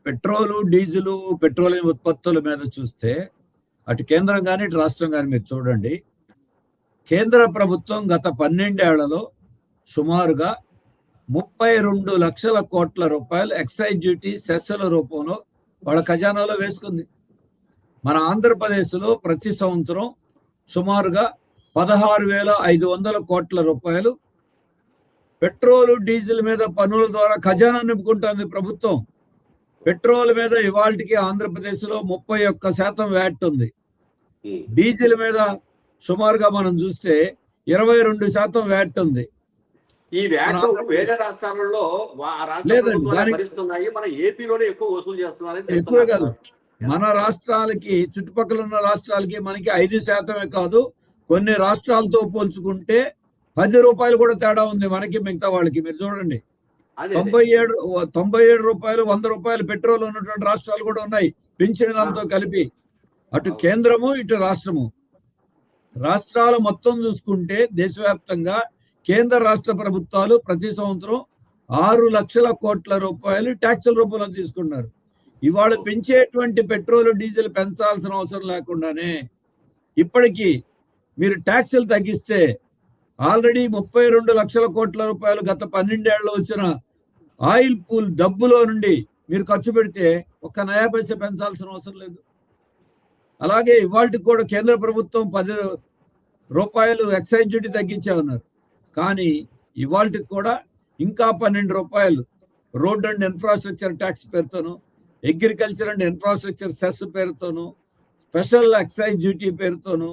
పెట్రోలు, డీజిల్, పెట్రోలియం ఉత్పత్తుల మీద చూస్తే అటు కేంద్రం కానీ ఇటు రాష్ట్రం కానీ మీరు చూడండి. కేంద్ర ప్రభుత్వం గత 12 ఏళ్లలో సుమారుగా 32 లక్షల కోట్ల రూపాయలు ఎక్సైజ్ డ్యూటీ సెస్సుల రూపంలో వాళ్ళ ఖజానాలో వేసుకుంది. మన ఆంధ్రప్రదేశ్లో ప్రతి సంవత్సరం సుమారుగా 16,500 కోట్ల రూపాయలు పెట్రోలు, డీజిల్ మీద పన్నుల ద్వారా ఖజానా నింపుకుంటుంది ప్రభుత్వం. పెట్రోల్ మీద ఇవాళకి ఆంధ్రప్రదేశ్లో 31% వ్యాట్ ఉంది. డీజిల్ మీద సుమారుగా మనం చూస్తే 22% వ్యాట్ ఉంది. ఈ వ్యాట్ వేరే రాష్ట్రాలలో మన ఏపీలోనే ఎక్కువ వసూలు చేస్తున్నారని ఎక్కువే కాదు, మన రాష్ట్రాలకి, చుట్టుపక్కల ఉన్న రాష్ట్రాలకి మనకి 5% కాదు, కొన్ని రాష్ట్రాలతో పోల్చుకుంటే ₹10 కూడా తేడా ఉంది మనకి, మిగతా వాళ్ళకి. మీరు చూడండి, 97 రూపాయలు, ₹100 పెట్రోల్ ఉన్నటువంటి రాష్ట్రాలు కూడా ఉన్నాయి, పెంచిన దాంతో కలిపి. అటు కేంద్రము, ఇటు రాష్ట్రము. రాష్ట్రాలు మొత్తం చూసుకుంటే దేశవ్యాప్తంగా కేంద్ర రాష్ట్ర ప్రభుత్వాలు ప్రతి సంవత్సరం 6 లక్షల కోట్ల రూపాయలు ట్యాక్సుల రూపంలో తీసుకున్నారు. ఇవాళ పెంచేటువంటి పెట్రోల్, డీజిల్ పెంచాల్సిన అవసరం లేకుండానే ఇప్పటికీ మీరు ట్యాక్సులు తగ్గిస్తే ఆల్రెడీ 32 లక్షల కోట్ల రూపాయలు గత 12 ఏళ్లలో వచ్చిన ఆయిల్ పూల్ డబ్బులో నుండి మీరు ఖర్చు పెడితే ఒక్క నయా పైసా పెంచాల్సిన అవసరం లేదు. అలాగే ఇవాళకి కూడా కేంద్ర ప్రభుత్వం ₹10 ఎక్సైజ్ డ్యూటీ తగ్గించే ఉన్నారు. కానీ ఇవాళకి కూడా ఇంకా ₹12 రోడ్ అండ్ ఇన్ఫ్రాస్ట్రక్చర్ ట్యాక్స్ పేరుతోను, అగ్రికల్చర్ అండ్ ఇన్ఫ్రాస్ట్రక్చర్ సెస్ పేరుతోను, స్పెషల్ ఎక్సైజ్ డ్యూటీ పేరుతోను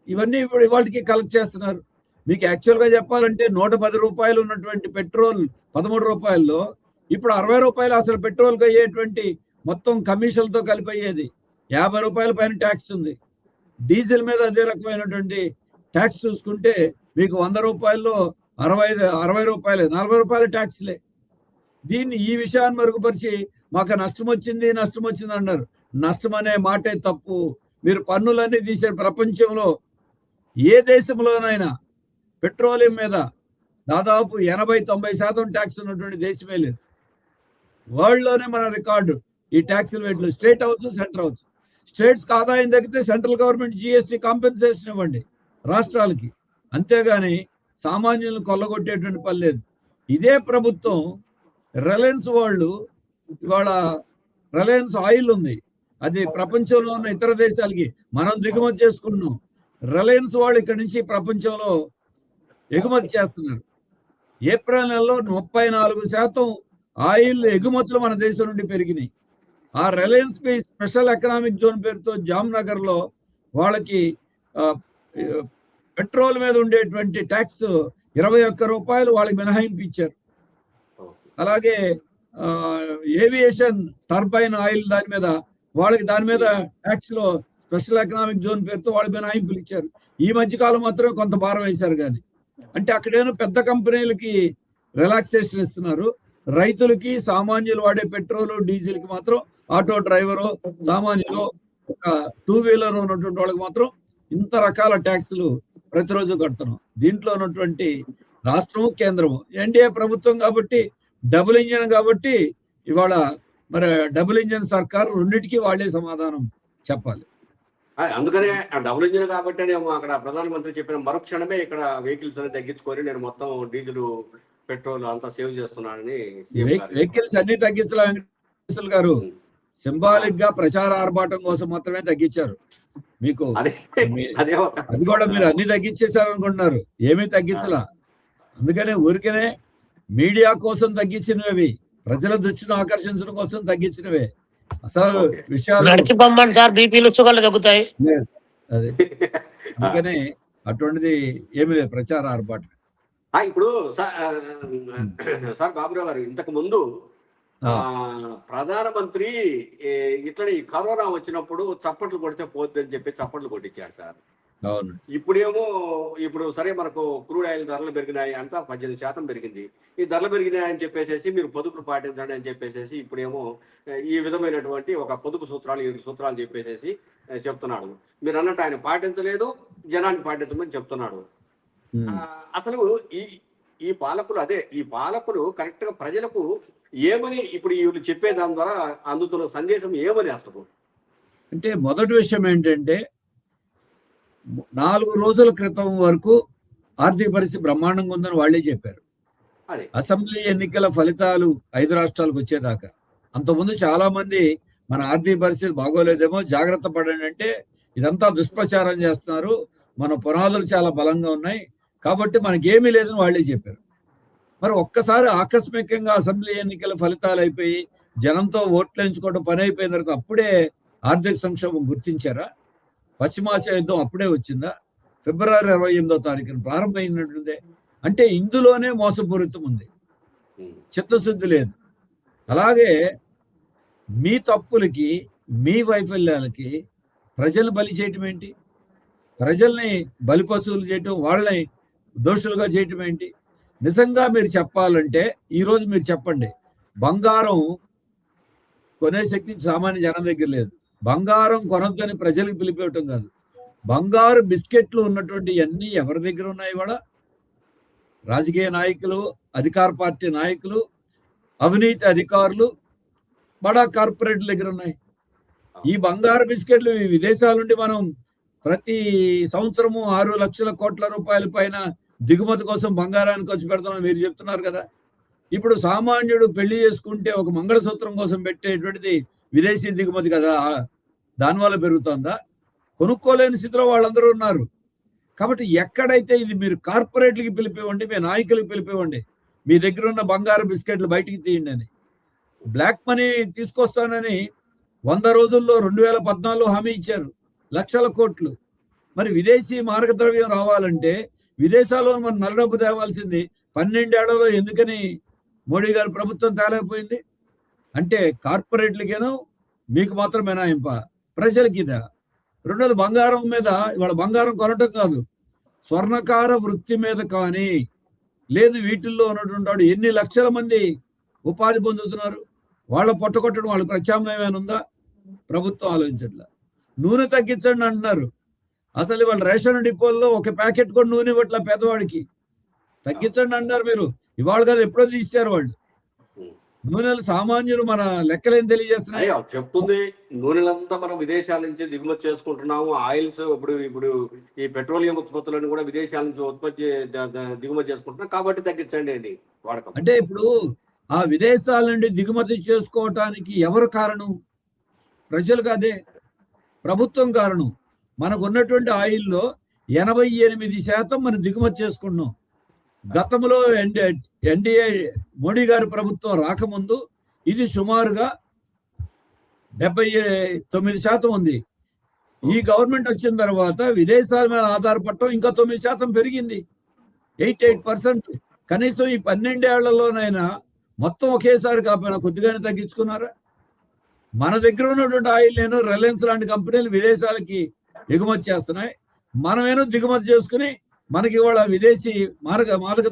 ఇవన్నీ ఇప్పుడు ఇవాళకి కలెక్ట్ చేస్తున్నారు. మీకు యాక్చువల్గా చెప్పాలంటే ₹110 ఉన్నటువంటి పెట్రోల్ ₹13లో ఇప్పుడు ₹60 అసలు పెట్రోల్కి అయ్యేటువంటి మొత్తం కమిషన్లతో కలిపి అయ్యేది. ₹50 పైన ట్యాక్స్ ఉంది. డీజిల్ మీద అదే రకమైనటువంటి ట్యాక్స్ చూసుకుంటే మీకు ₹100లో ₹60, ₹40 ట్యాక్స్లే. ఈ విషయాన్ని మరుగుపరిచి మాకు నష్టం వచ్చింది అన్నారు. నష్టం అనే మాటే తప్పు. మీరు పన్నులన్నీ తీసే ప్రపంచంలో ఏ దేశంలోనైనా పెట్రోలియం మీద దాదాపు 80-90% ట్యాక్స్ ఉన్నటువంటి దేశమే లేదు. వరల్డ్లోనే మన రికార్డు ఈ ట్యాక్సుల రేట్లు. స్టేట్ అవచ్చు, సెంటర్ అవచ్చు. స్టేట్స్కి ఆదాయం తగ్గితే సెంట్రల్ గవర్నమెంట్ GST కాంపెన్సేషన్ ఇవ్వండి రాష్ట్రాలకి, అంతేగాని సామాన్యులను కొల్లగొట్టేటువంటి పని లేదు. ఇదే ప్రభుత్వం రిలయన్స్ వాళ్ళు, ఇవాళ రిలయన్స్ ఆయిల్ ఉంది, అది ప్రపంచంలో ఉన్న ఇతర దేశాలకి మనం దిగుమతి చేసుకున్నాం. రిలయన్స్ వాళ్ళు ఇక్కడి నుంచి ప్రపంచంలో ఎగుమతి చేస్తున్నారు. ఏప్రిల్ నెలలో 34% ఆయిల్ ఎగుమతులు మన దేశం నుండి పెరిగినాయి. ఆ రిలయన్స్ పై స్పెషల్ ఎకనామిక్ జోన్ పేరుతో జామ్నగర్లో వాళ్ళకి పెట్రోల్ మీద ఉండేటువంటి ట్యాక్స్ ₹21 వాళ్ళకి మినహాయింపు ఇచ్చారు. అలాగే ఏవియేషన్ టర్బైన్ ఆయిల్ దాని మీద ట్యాక్స్ లో స్పెషల్ ఎకనామిక్ జోన్ పేరుతో వాళ్ళకి మినహాయింపులు ఇచ్చారు. ఈ మధ్యకాలం మాత్రం కొంత భారం వేశారు. కానీ అంటే అక్కడేమో పెద్ద కంపెనీలకి రిలాక్సేషన్ ఇస్తున్నారు, రైతులకి, సామాన్యులు వాడే పెట్రోల్, డీజిల్ కి మాత్రం, ఆటో డ్రైవరు, సామాన్యులు, ఒక 2 వీలర్ ఉన్నటువంటి వాళ్ళకి మాత్రం ఇంత రకాల ట్యాక్సులు ప్రతిరోజు కడుతున్నాం. దీంట్లో ఉన్నటువంటి రాష్ట్రము, కేంద్రము, ఎన్డీఏ ప్రభుత్వం కాబట్టి, డబుల్ ఇంజన్ కాబట్టి ఇవాళ మరి డబుల్ ఇంజన్ సర్కారు రెండింటికి వాళ్ళే సమాధానం చెప్పాలి. అందుకనే డబుల్ ఇంజిన్ కాబట్టి నేను అక్కడ ప్రధానమంత్రి చెప్పిన మరుక్షణమే ఇక్కడ వెహికల్స్ అనేది తగ్గించుకొని నేను మొత్తం డీజిల్ పెట్రోల్ అంతా సేవ్ చేస్తున్నానని వెహికల్స్ అన్ని తగ్గించాల వెంకటేశ్వర గారు. సింబాలిక్ గా ప్రచార ఆర్భాటం కోసం మాత్రమే తగ్గించారు. మీకు అది కూడా మీరు అన్ని తగ్గించేశారు అనుకుంటున్నారు, ఏమీ తగ్గించలా. అందుకనే ఊరికనే మీడియా కోసం తగ్గించినవి, ప్రజల దృష్టిని ఆకర్షించడం కోసం తగ్గించినవే. అసలు విషయాలు బీపీలు షుగర్లు తగ్గుతాయి. అదే అందుకనే అటువంటిది ఏమి లేదు, ప్రచార ఆర్భాటం. ఇప్పుడు సార్ బాబురావు గారు, ఇంతకు ముందు ప్రధానమంత్రి ఇట్లనే ఈ కరోనా వచ్చినప్పుడు చప్పట్లు కొడితే పోద్దని చెప్పి చప్పట్లు కొట్టించారు సార్. అవును. ఇప్పుడు సరే మనకు క్రూడ్ ఆయిల్ ధరలు పెరిగినాయి అంతా 18% పెరిగింది. ఈ ధరలు పెరిగినాయని చెప్పేసి మీరు పొదుపు పాటించండి అని చెప్పేసి ఇప్పుడేమో ఈ విధమైనటువంటి ఒక పొదుపు సూత్రాలు 7 సూత్రాలు చెప్పేసి చెప్తున్నాడు. మీరు అన్నట్టు ఆయన పాటించలేదు, జనాన్ని పాటించమని చెప్తున్నాడు. అసలు ఈ పాలకులు కరెక్ట్ గా ప్రజలకు ఏమని ఇప్పుడు వీళ్ళు చెప్పే దాని ద్వారా అందుతున్న సందేశం ఏమని అసలు అంటే, మొదటి విషయం ఏంటంటే 4 రోజుల క్రితం వరకు ఆర్థిక పరిస్థితి బ్రహ్మాండంగా ఉందని వాళ్ళే చెప్పారు. అసెంబ్లీ ఎన్నికల ఫలితాలు 5 రాష్ట్రాలకు వచ్చేదాకా అంతకుముందు చాలా మంది మన ఆర్థిక పరిస్థితి బాగోలేదేమో, జాగ్రత్త పడండి అంటే ఇదంతా దుష్ప్రచారం చేస్తున్నారు, మన పునాదులు చాలా బలంగా ఉన్నాయి కాబట్టి మనకేమీ లేదని వాళ్ళే చెప్పారు. మరి ఒక్కసారి ఆకస్మికంగా అసెంబ్లీ ఎన్నికల ఫలితాలు అయిపోయి జనంతో ఓట్లు ఎంచుకోవడం పని అయిపోయిన తర్వాత అప్పుడే ఆర్థిక సంక్షోభం గుర్తించారా? పశ్చిమాసియా యుద్ధం అప్పుడే వచ్చిందా? ఫిబ్రవరి 28వ తారీఖున ప్రారంభమైనట్టుందే. అంటే ఇందులోనే మోసపూరితం ఉంది, చిత్తశుద్ధి లేదు. అలాగే మీ తప్పులకి, మీ వైఫల్యాలకి ప్రజల్ని బలి చేయటం ఏంటి? ప్రజల్ని బలిపశువులు చేయటం, వాళ్ళని దోషులుగా చేయటం ఏంటి? నిజంగా మీరు చెప్పాలంటే ఈరోజు మీరు చెప్పండి, బంగారం కొనే శక్తి సామాన్య జనం దగ్గర లేదు. బంగారం కొనొద్దని ప్రజలకు పిలిపివ్వటం కాదు, బంగారు బిస్కెట్లు ఉన్నటువంటి అన్ని ఎవరి దగ్గర ఉన్నాయి? కూడా రాజకీయ నాయకులు, అధికార పార్టీ నాయకులు, అవినీతి అధికారులు, బడా కార్పొరేట్ల దగ్గర ఉన్నాయి. ఈ బంగారు బిస్కెట్లు విదేశాల నుండి మనం ప్రతి సంవత్సరము 6 లక్షల కోట్ల రూపాయల పైన దిగుమతి కోసం బంగారాన్ని ఖర్చు పెడతామని మీరు చెప్తున్నారు కదా. ఇప్పుడు సామాన్యుడు పెళ్లి చేసుకుంటే ఒక మంగళసూత్రం కోసం పెట్టేటువంటిది విదేశీ దిగుమతి కదా, దానివల్ల పెరుగుతుందా? కొనుక్కోలేని స్థితిలో వాళ్ళందరూ ఉన్నారు. కాబట్టి ఎక్కడైతే ఇది మీరు కార్పొరేట్లకి పిలిపివ్వండి, మీ నాయకులకు పిలిపివ్వండి, మీ దగ్గర ఉన్న బంగారు బిస్కెట్లు బయటికి తీయండి అని. బ్లాక్ మనీ తీసుకొస్తానని 100 రోజుల్లో 2014 హామీ ఇచ్చారు, లక్షల కోట్లు. మరి విదేశీ మార్గద్రవ్యం రావాలంటే విదేశాల్లో మనం నల్ల డబ్బు తేవాల్సింది 12 ఏళ్లలో ఎందుకని మోడీ గారి ప్రభుత్వం తేలేకపోయింది? అంటే కార్పొరేట్లకేనో మీకు మాత్రం మినహాయింప, ప్రజలకి ఇదా? రెండోది బంగారం మీద, ఇవాళ బంగారం కొనటం కాదు, స్వర్ణకార వృత్తి మీద కానీ లేదు వీటిల్లో ఉన్నటువంటి వాడు ఎన్ని లక్షల మంది ఉపాధి పొందుతున్నారు? వాళ్ళ పొట్టకొట్టడం, వాళ్ళ ప్రత్యామ్నాయం ఉందా? ప్రభుత్వం ఆలోచించట్లా. నూనె తగ్గించండి అంటున్నారు, అసలు ఇవాళ రేషన్ డిపోల్లో ఒక ప్యాకెట్ కూడా నూనె ఇవ్వట్ల పేదవాడికి. తగ్గించండి అంటారు మీరు, ఇవాళ కదా ఎప్పుడో తీశారు వాళ్ళు. నూనెలు సామాన్యులు మన లెక్కలేం తెలియజేస్తున్నాయి. చెప్తుంది నూనెలంతా మనం విదేశాల నుంచి దిగుమతి చేసుకుంటున్నాము. ఆయిల్స్ ఇప్పుడు ఈ పెట్రోలియం ఉత్పత్తులను కూడా విదేశాల నుంచి దిగుమతి చేసుకుంటున్నాం కాబట్టి తగ్గించండి అని వాడకం. అంటే ఇప్పుడు ఆ విదేశాల నుండి దిగుమతి చేసుకోవటానికి ఎవరు కారణం? ప్రజలు కాదే, ప్రభుత్వం కారణం. మనకు ఉన్నటువంటి ఆయిల్లో 88% మనం దిగుమతి చేసుకున్నాం. గతంలో ఎన్డీఏ మోడీ గారి ప్రభుత్వం రాకముందు ఇది సుమారుగా 79% ఉంది. ఈ గవర్నమెంట్ వచ్చిన తర్వాత విదేశాల మీద ఆధారపడటం ఇంకా 9% పెరిగింది, 88%. కనీసం ఈ 12 ఏళ్లలోనైనా మొత్తం ఒకేసారి కాకపోయినా కొద్దిగానే తగ్గించుకున్నారా? మన దగ్గర ఉన్నటువంటి ఆయిల్ నేను రిలయన్స్ లాంటి కంపెనీలు విదేశాలకి ఎగుమతి చేస్తున్నాయి, మనమేనో దిగుమతి చేసుకుని మనకి ఇవాళ విదేశీ మాదక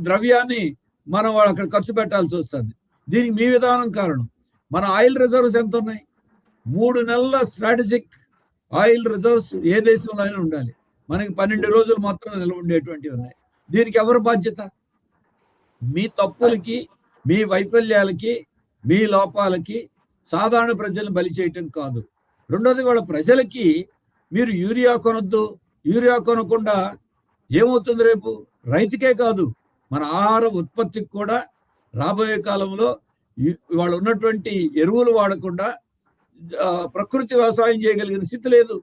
ద్రవ్యాన్ని మనం వాళ్ళు అక్కడ ఖర్చు పెట్టాల్సి వస్తుంది. దీనికి మీ విధానం కారణం. మన ఆయిల్ రిజర్వ్స్ ఎంత ఉన్నాయి? 3 నెలల స్ట్రాటజిక్ ఆయిల్ రిజర్వ్స్ ఏ దేశంలో అయినా ఉండాలి, మనకి 12 రోజులు మాత్రం నిల్వ ఉండేటువంటివి ఉన్నాయి. దీనికి ఎవరు బాధ్యత? మీ తప్పులకి, మీ వైఫల్యాలకి, మీ లోపాలకి సాధారణ ప్రజలను బలి చేయటం కాదు, రెండోది వాళ్ళ ప్రజలకి మీరు యూరియా కొనొద్దు, యూరియా కొనకుండా ఏమవుతుంది రేపు? రైతుకే కాదు, మన ఆహార ఉత్పత్తికి కూడా రాబోయే కాలంలో వాళ్ళు ఉన్నటువంటి ఎరువులు వాడకుండా ప్రకృతి వ్యవసాయం చేయగలిగిన స్థితి లేదు.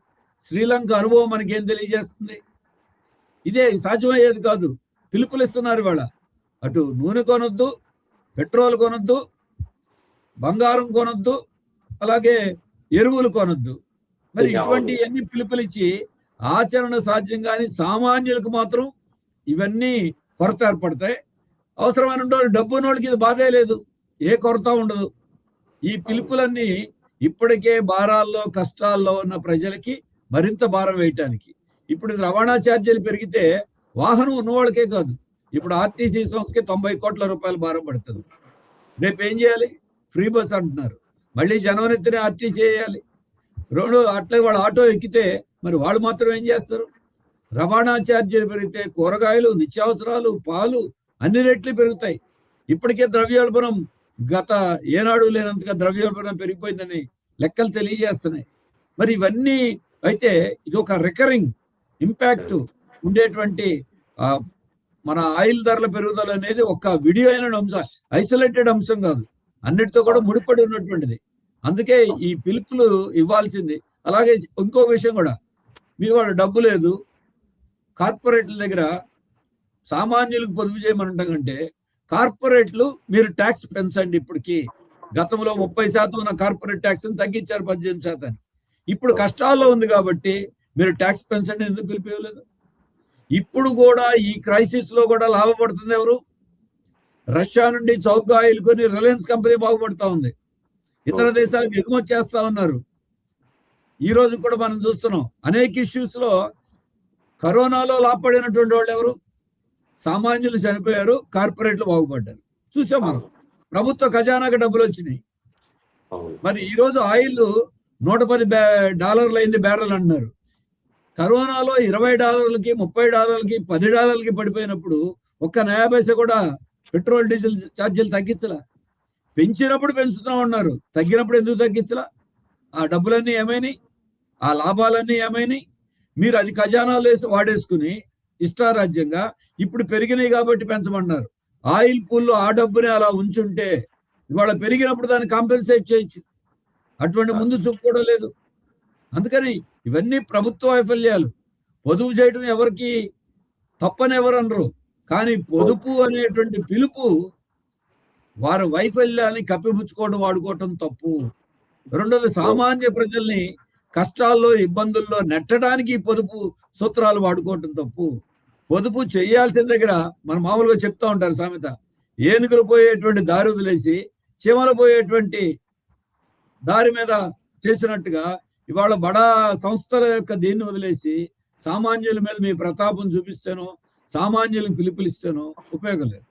శ్రీలంక అనుభవం మనకేం తెలియజేస్తుంది? ఇదే సాధ్యమయ్యేది కాదు. పిలుపులు ఇస్తున్నారు ఇవాళ. అటు నూనె కొనొద్దు, పెట్రోల్ కొనొద్దు, బంగారం కొనొద్దు, అలాగే ఎరువులు కొనొద్దు. మరి ఇటువంటి అన్ని పిలుపులు ఇచ్చి ఆచరణ సాధ్యం కానీ సామాన్యులకు మాత్రం ఇవన్నీ కొరత ఏర్పడతాయి. అవసరమైన డబ్బు ఉన్నోళ్ళకి ఇది బాధే లేదు, ఏ కొరత ఉండదు. ఈ పిలుపులన్నీ ఇప్పటికే భారాల్లో కష్టాల్లో ఉన్న ప్రజలకి మరింత భారం వేయటానికి. ఇప్పుడు రవాణా ఛార్జీలు పెరిగితే వాహనం ఉన్నవాళ్ళకే కాదు, ఇప్పుడు ఆర్టీసీ సంస్థకి 90 కోట్ల రూపాయలు భారం పడుతుంది. రేపు ఏం చేయాలి? ఫ్రీ బస్ అంటున్నారు, మళ్ళీ జనవరినే ఆర్టీసీ వేయాలి. అట్లే వాళ్ళు ఆటో ఎక్కితే మరి వాళ్ళు మాత్రం ఏం చేస్తారు? రవాణా ఛార్జీలు పెరిగితే కూరగాయలు, నిత్యావసరాలు, పాలు అన్ని రేట్లు పెరుగుతాయి. ఇప్పటికే ద్రవ్యోల్బణం గత ఏనాడు లేనంతగా ద్రవ్యోల్బణం పెరిగిపోయిందని లెక్కలు తెలియజేస్తున్నాయి. మరి ఇవన్నీ అయితే ఇది ఒక రికరింగ్ ఇంపాక్ట్ ఉండేటువంటి మన ఆయిల్ ధరల పెరుగుదల అనేది ఒక వీడియో అయిన అంశం, ఐసోలేటెడ్ అంశం కాదు, అన్నిటితో కూడా ముడిపడి ఉన్నటువంటిది. అందుకే ఈ పిలుపులు ఇవ్వాల్సింది. అలాగే ఇంకో విషయం కూడా, మీ వాళ్ళు డబ్బు లేదు, కార్పొరేట్ల దగ్గర సామాన్యులకు పొదుపు చేయమనటం కంటే కార్పొరేట్లు మీరు ట్యాక్స్ పెంచండి. ఇప్పటికి గతంలో 30% ఉన్న కార్పొరేట్ ట్యాక్స్ తగ్గించారు 18%. ఇప్పుడు కష్టాల్లో ఉంది కాబట్టి మీరు ట్యాక్స్ పెంచండి ఎందుకు పిలిపివ్వలేదు? ఇప్పుడు కూడా ఈ క్రైసిస్ లో కూడా లాభపడుతుంది ఎవరు? రష్యా నుండి చౌక ఆయిల్ కొని రిలయన్స్ కంపెనీ బాగుపడతా ఉంది, ఇతర దేశాలకు ఎగుమతి చేస్తా ఉన్నారు. ఈ రోజు కూడా మనం చూస్తున్నాం అనేక ఇష్యూస్ లో కరోనాలో లాభపడినటువంటి వాళ్ళు ఎవరు? సామాన్యులు చనిపోయారు, కార్పొరేట్లు బాగుపడ్డారు. చూసాం మనం, ప్రభుత్వ ఖజానాకి డబ్బులు వచ్చినాయి. మరి ఈ రోజు ఆయిల్ $110 అయింది బ్యారెల్ అంటున్నారు. కరోనాలో $20, $30, $10 పడిపోయినప్పుడు ఒక్క నయా పైసా కూడా పెట్రోల్ డీజిల్ ఛార్జీలు తగ్గించలా. పెంచినప్పుడు పెంచుతూ ఉన్నారు, తగ్గినప్పుడు ఎందుకు తగ్గించలా? ఆ డబ్బులన్నీ ఏమైనాయి? ఆ లాభాలన్నీ ఏమైనాయి? మీరు అది ఖజానాలు వేసి వాడేసుకుని ఇష్టారాజ్యంగా ఇప్పుడు పెరిగినాయి కాబట్టి పెంచమన్నారు. ఆయిల్ పూల్లో ఆ డబ్బుని అలా ఉంచుంటే ఇవాళ పెరిగినప్పుడు దాన్ని కాంపెన్సేట్ చేయొచ్చు. అటువంటి ముందు చూపు కూడా లేదు. అందుకని ఇవన్నీ ప్రభుత్వ వైఫల్యాలు. పొదుపు చేయడం ఎవరికి తప్పని ఎవరు అనరు, కానీ పొదుపు అనేటువంటి పిలుపు వారి వైఫల్యాన్ని కప్పిపుచ్చుకోవడం, వాడుకోవటం తప్పు. రెండోది, సామాన్య ప్రజల్ని కష్టాల్లో ఇబ్బందుల్లో నెట్టడానికి పొదుపు సూత్రాలు వాడుకోవటం తప్పు. పొదుపు చేయాల్సిన దగ్గర మన మామూలుగా చెప్తా ఉంటారు సామెత, ఏనుగులు పోయేటువంటి దారి వదిలేసి చీమలు పోయేటువంటి దారి మీద చేసినట్టుగా ఇవాళ బడా సంస్థల యొక్క దీన్ని వదిలేసి సామాన్యుల మీద మీ ప్రతాపం చూపిస్తేనో సామాన్యులకు పిలుపులిస్తేనో ఉపయోగం లేదు.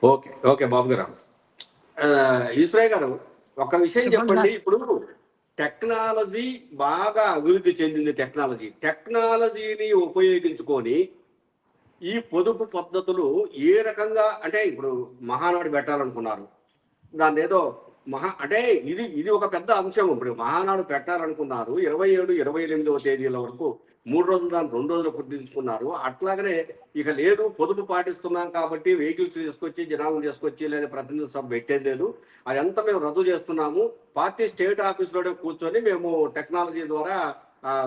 ఓకే ఓకే బాబు గారు. ఈశ్వరయ్య గారు, ఒక విషయం చెప్పండి. ఇప్పుడు టెక్నాలజీ బాగా అభివృద్ధి చెందింది. టెక్నాలజీని ఉపయోగించుకొని ఈ పొదుపు పద్ధతులు ఏ రకంగా, అంటే ఇప్పుడు మహానాడు పెట్టాలనుకున్నారు, దాన్ని ఏదో అంటే ఇది ఒక పెద్ద అంశం. ఇప్పుడు మహానాడు పెట్టాలనుకున్నారు, 27, 28వ తేదీల వరకు 3 రోజులు దాన్ని 2 రోజులు కుట్టించుకున్నారు. అట్లాగనే ఇక లేదు, పొదుపు పాటిస్తున్నాం కాబట్టి వెహికల్స్ తీసుకొచ్చి జనాలను తీసుకొచ్చి లేదా ప్రతినిధి సభ పెట్టేది లేదు, అదంతా మేము రద్దు చేస్తున్నాము, పార్టీ స్టేట్ ఆఫీస్లోనే కూర్చొని మేము టెక్నాలజీ ద్వారా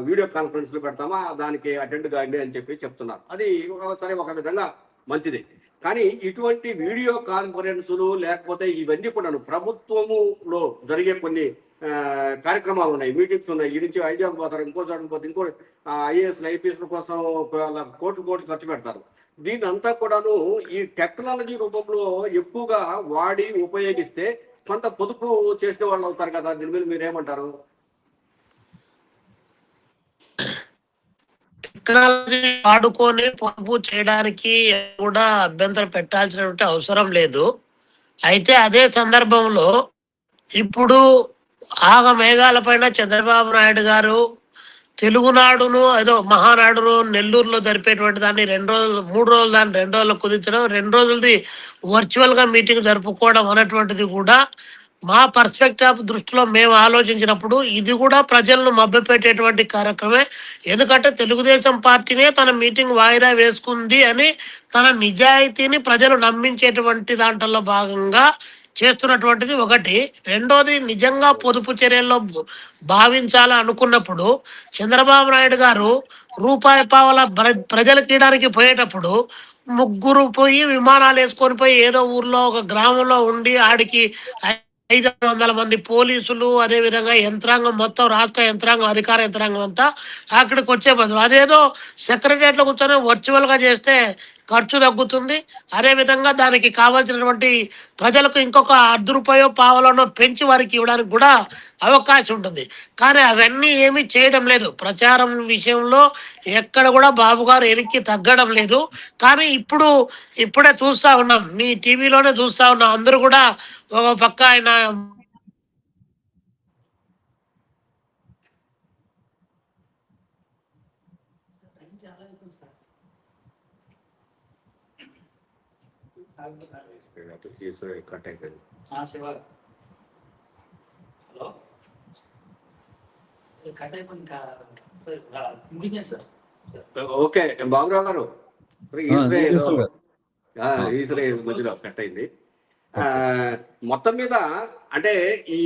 వీడియో కాన్ఫరెన్స్లు పెడతామా, దానికి అటెండ్ కాండి అని చెప్తున్నారు. అది సరే, ఒక విధంగా మంచిది. కానీ ఇటువంటి వీడియో కాన్ఫరెన్సులు లేకపోతే ఇవన్నీ కూడా ప్రభుత్వములో జరిగే కొన్ని కార్యక్రమాలు ఉన్నాయి, మీటింగ్స్ ఉన్నాయి. ఈ నుంచి హైదరాబాద్ పోతారు, ఇంకో చోటుకు పోతే ఇంకో ఐఏఎస్లు ఐపీఎస్ల కోసం కోట్లు ఖర్చు పెడతారు. దీని అంతా కూడాను ఈ టెక్నాలజీ రూపంలో ఎక్కువగా వాడి ఉపయోగిస్తే కొంత పొదుపు చేసిన వాళ్ళు అవుతారు కదా. దీని మీద మీరేమంటారు? టెక్నాలజీ వాడుకొని పొదుపు చేయడానికి కూడా అభ్యంతరం పెట్టాల్సినటువంటి అవసరం లేదు. అయితే అదే సందర్భంలో ఇప్పుడు మేఘాల పైన చంద్రబాబు నాయుడు గారు తెలుగునాడును ఏదో మహానాడును నెల్లూరులో జరిపేటువంటి దాన్ని 2 రోజులు 3 రోజులు దాన్ని 2 రోజులు కుదించడం, 2 రోజులది వర్చువల్గా మీటింగ్ జరుపుకోవడం అనేటువంటిది కూడా మా పర్స్పెక్టివ్ దృష్టిలో మేము ఆలోచించినప్పుడు ఇది కూడా ప్రజలను మభ్యపెట్టేటువంటి కార్యక్రమే. ఎందుకంటే తెలుగుదేశం పార్టీనే తన మీటింగ్ వాయిదా వేసుకుంది అని తన నిజాయితీని ప్రజలు నమ్మించేటువంటి దాంట్లో భాగంగా చేస్తున్నటువంటిది ఒకటి. రెండోది, నిజంగా పొదుపు చర్యల్లో భావించాలని అనుకున్నప్పుడు చంద్రబాబు నాయుడు గారు రూపాయి పావల ప్రజలకు ఇవ్వడానికి పోయేటప్పుడు ముగ్గురు పోయి విమానాలు వేసుకొని పోయి ఏదో ఊర్లో ఒక గ్రామంలో ఉండి ఆడికి 500 మంది పోలీసులు, అదేవిధంగా యంత్రాంగం మొత్తం, రాష్ట్ర యంత్రాంగం, అధికార యంత్రాంగం అంతా అక్కడికి వచ్చే బదులు అదేదో సెక్రటరియట్లో కూర్చొని వర్చువల్గా చేస్తే ఖర్చు తగ్గుతుంది. అదేవిధంగా దానికి కావాల్సినటువంటి ప్రజలకు ఇంకొక ₹10 పావలోనో పెంచి వారికి ఇవ్వడానికి కూడా అవకాశం ఉంటుంది. కానీ అవన్నీ ఏమీ చేయడం లేదు. ప్రచారం విషయంలో ఎక్కడ కూడా బాబు గారు ఎనికి తగ్గడం లేదు. కానీ ఇప్పుడే చూస్తా ఉన్నాం, మీ టీవీలోనే చూస్తా ఉన్నాం, అందరూ కూడా ఒక పక్క ఆయన ఈశ్వరయ్య కట్ అయిపోయింది. ఓకే బాబురావు గారు, ఈశ్వరయ్య మధ్యలో కట్ అయింది. మొత్తం మీద అంటే ఈ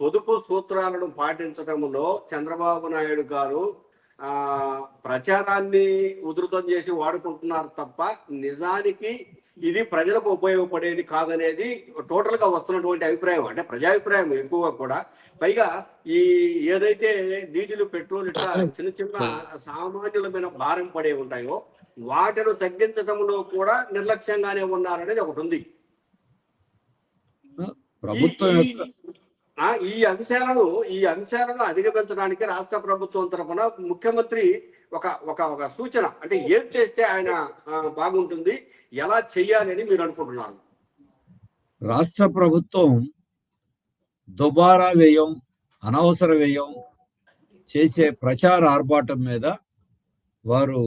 పొదుపు సూత్రాలను పాటించడంలో చంద్రబాబు నాయుడు గారు ప్రచారాన్ని ఉధృతం చేసి వాడుకుంటున్నారు తప్ప నిజానికి ఇది ప్రజలకు ఉపయోగపడేది కాదనేది టోటల్ గా వస్తున్నటువంటి అభిప్రాయం. అంటే ప్రజాభిప్రాయం ఎక్కువగా కూడా. పైగా ఈ ఏదైతే డీజిల్, పెట్రోల్ ఇట్లా చిన్న చిన్న సామాన్యులమైన భారం పడే ఉంటాయో వాటిని తగ్గించడంలో కూడా నిర్లక్ష్యంగానే ఉన్నారనేది ఒకటి ఉంది. ఈ అంశాలను అధిగమించడానికి రాష్ట్ర ప్రభుత్వం తరఫున ముఖ్యమంత్రి ఒక సూచన, అంటే ఏం చేస్తే ఆయన బాగుంటుంది, ఎలా చెయ్యాలని మీరు అనుకుంటున్నారు? రాష్ట్ర ప్రభుత్వం దుబారా వ్యయం, అనవసర వ్యయం చేసే ప్రచార ఆర్భాటం మీద వారు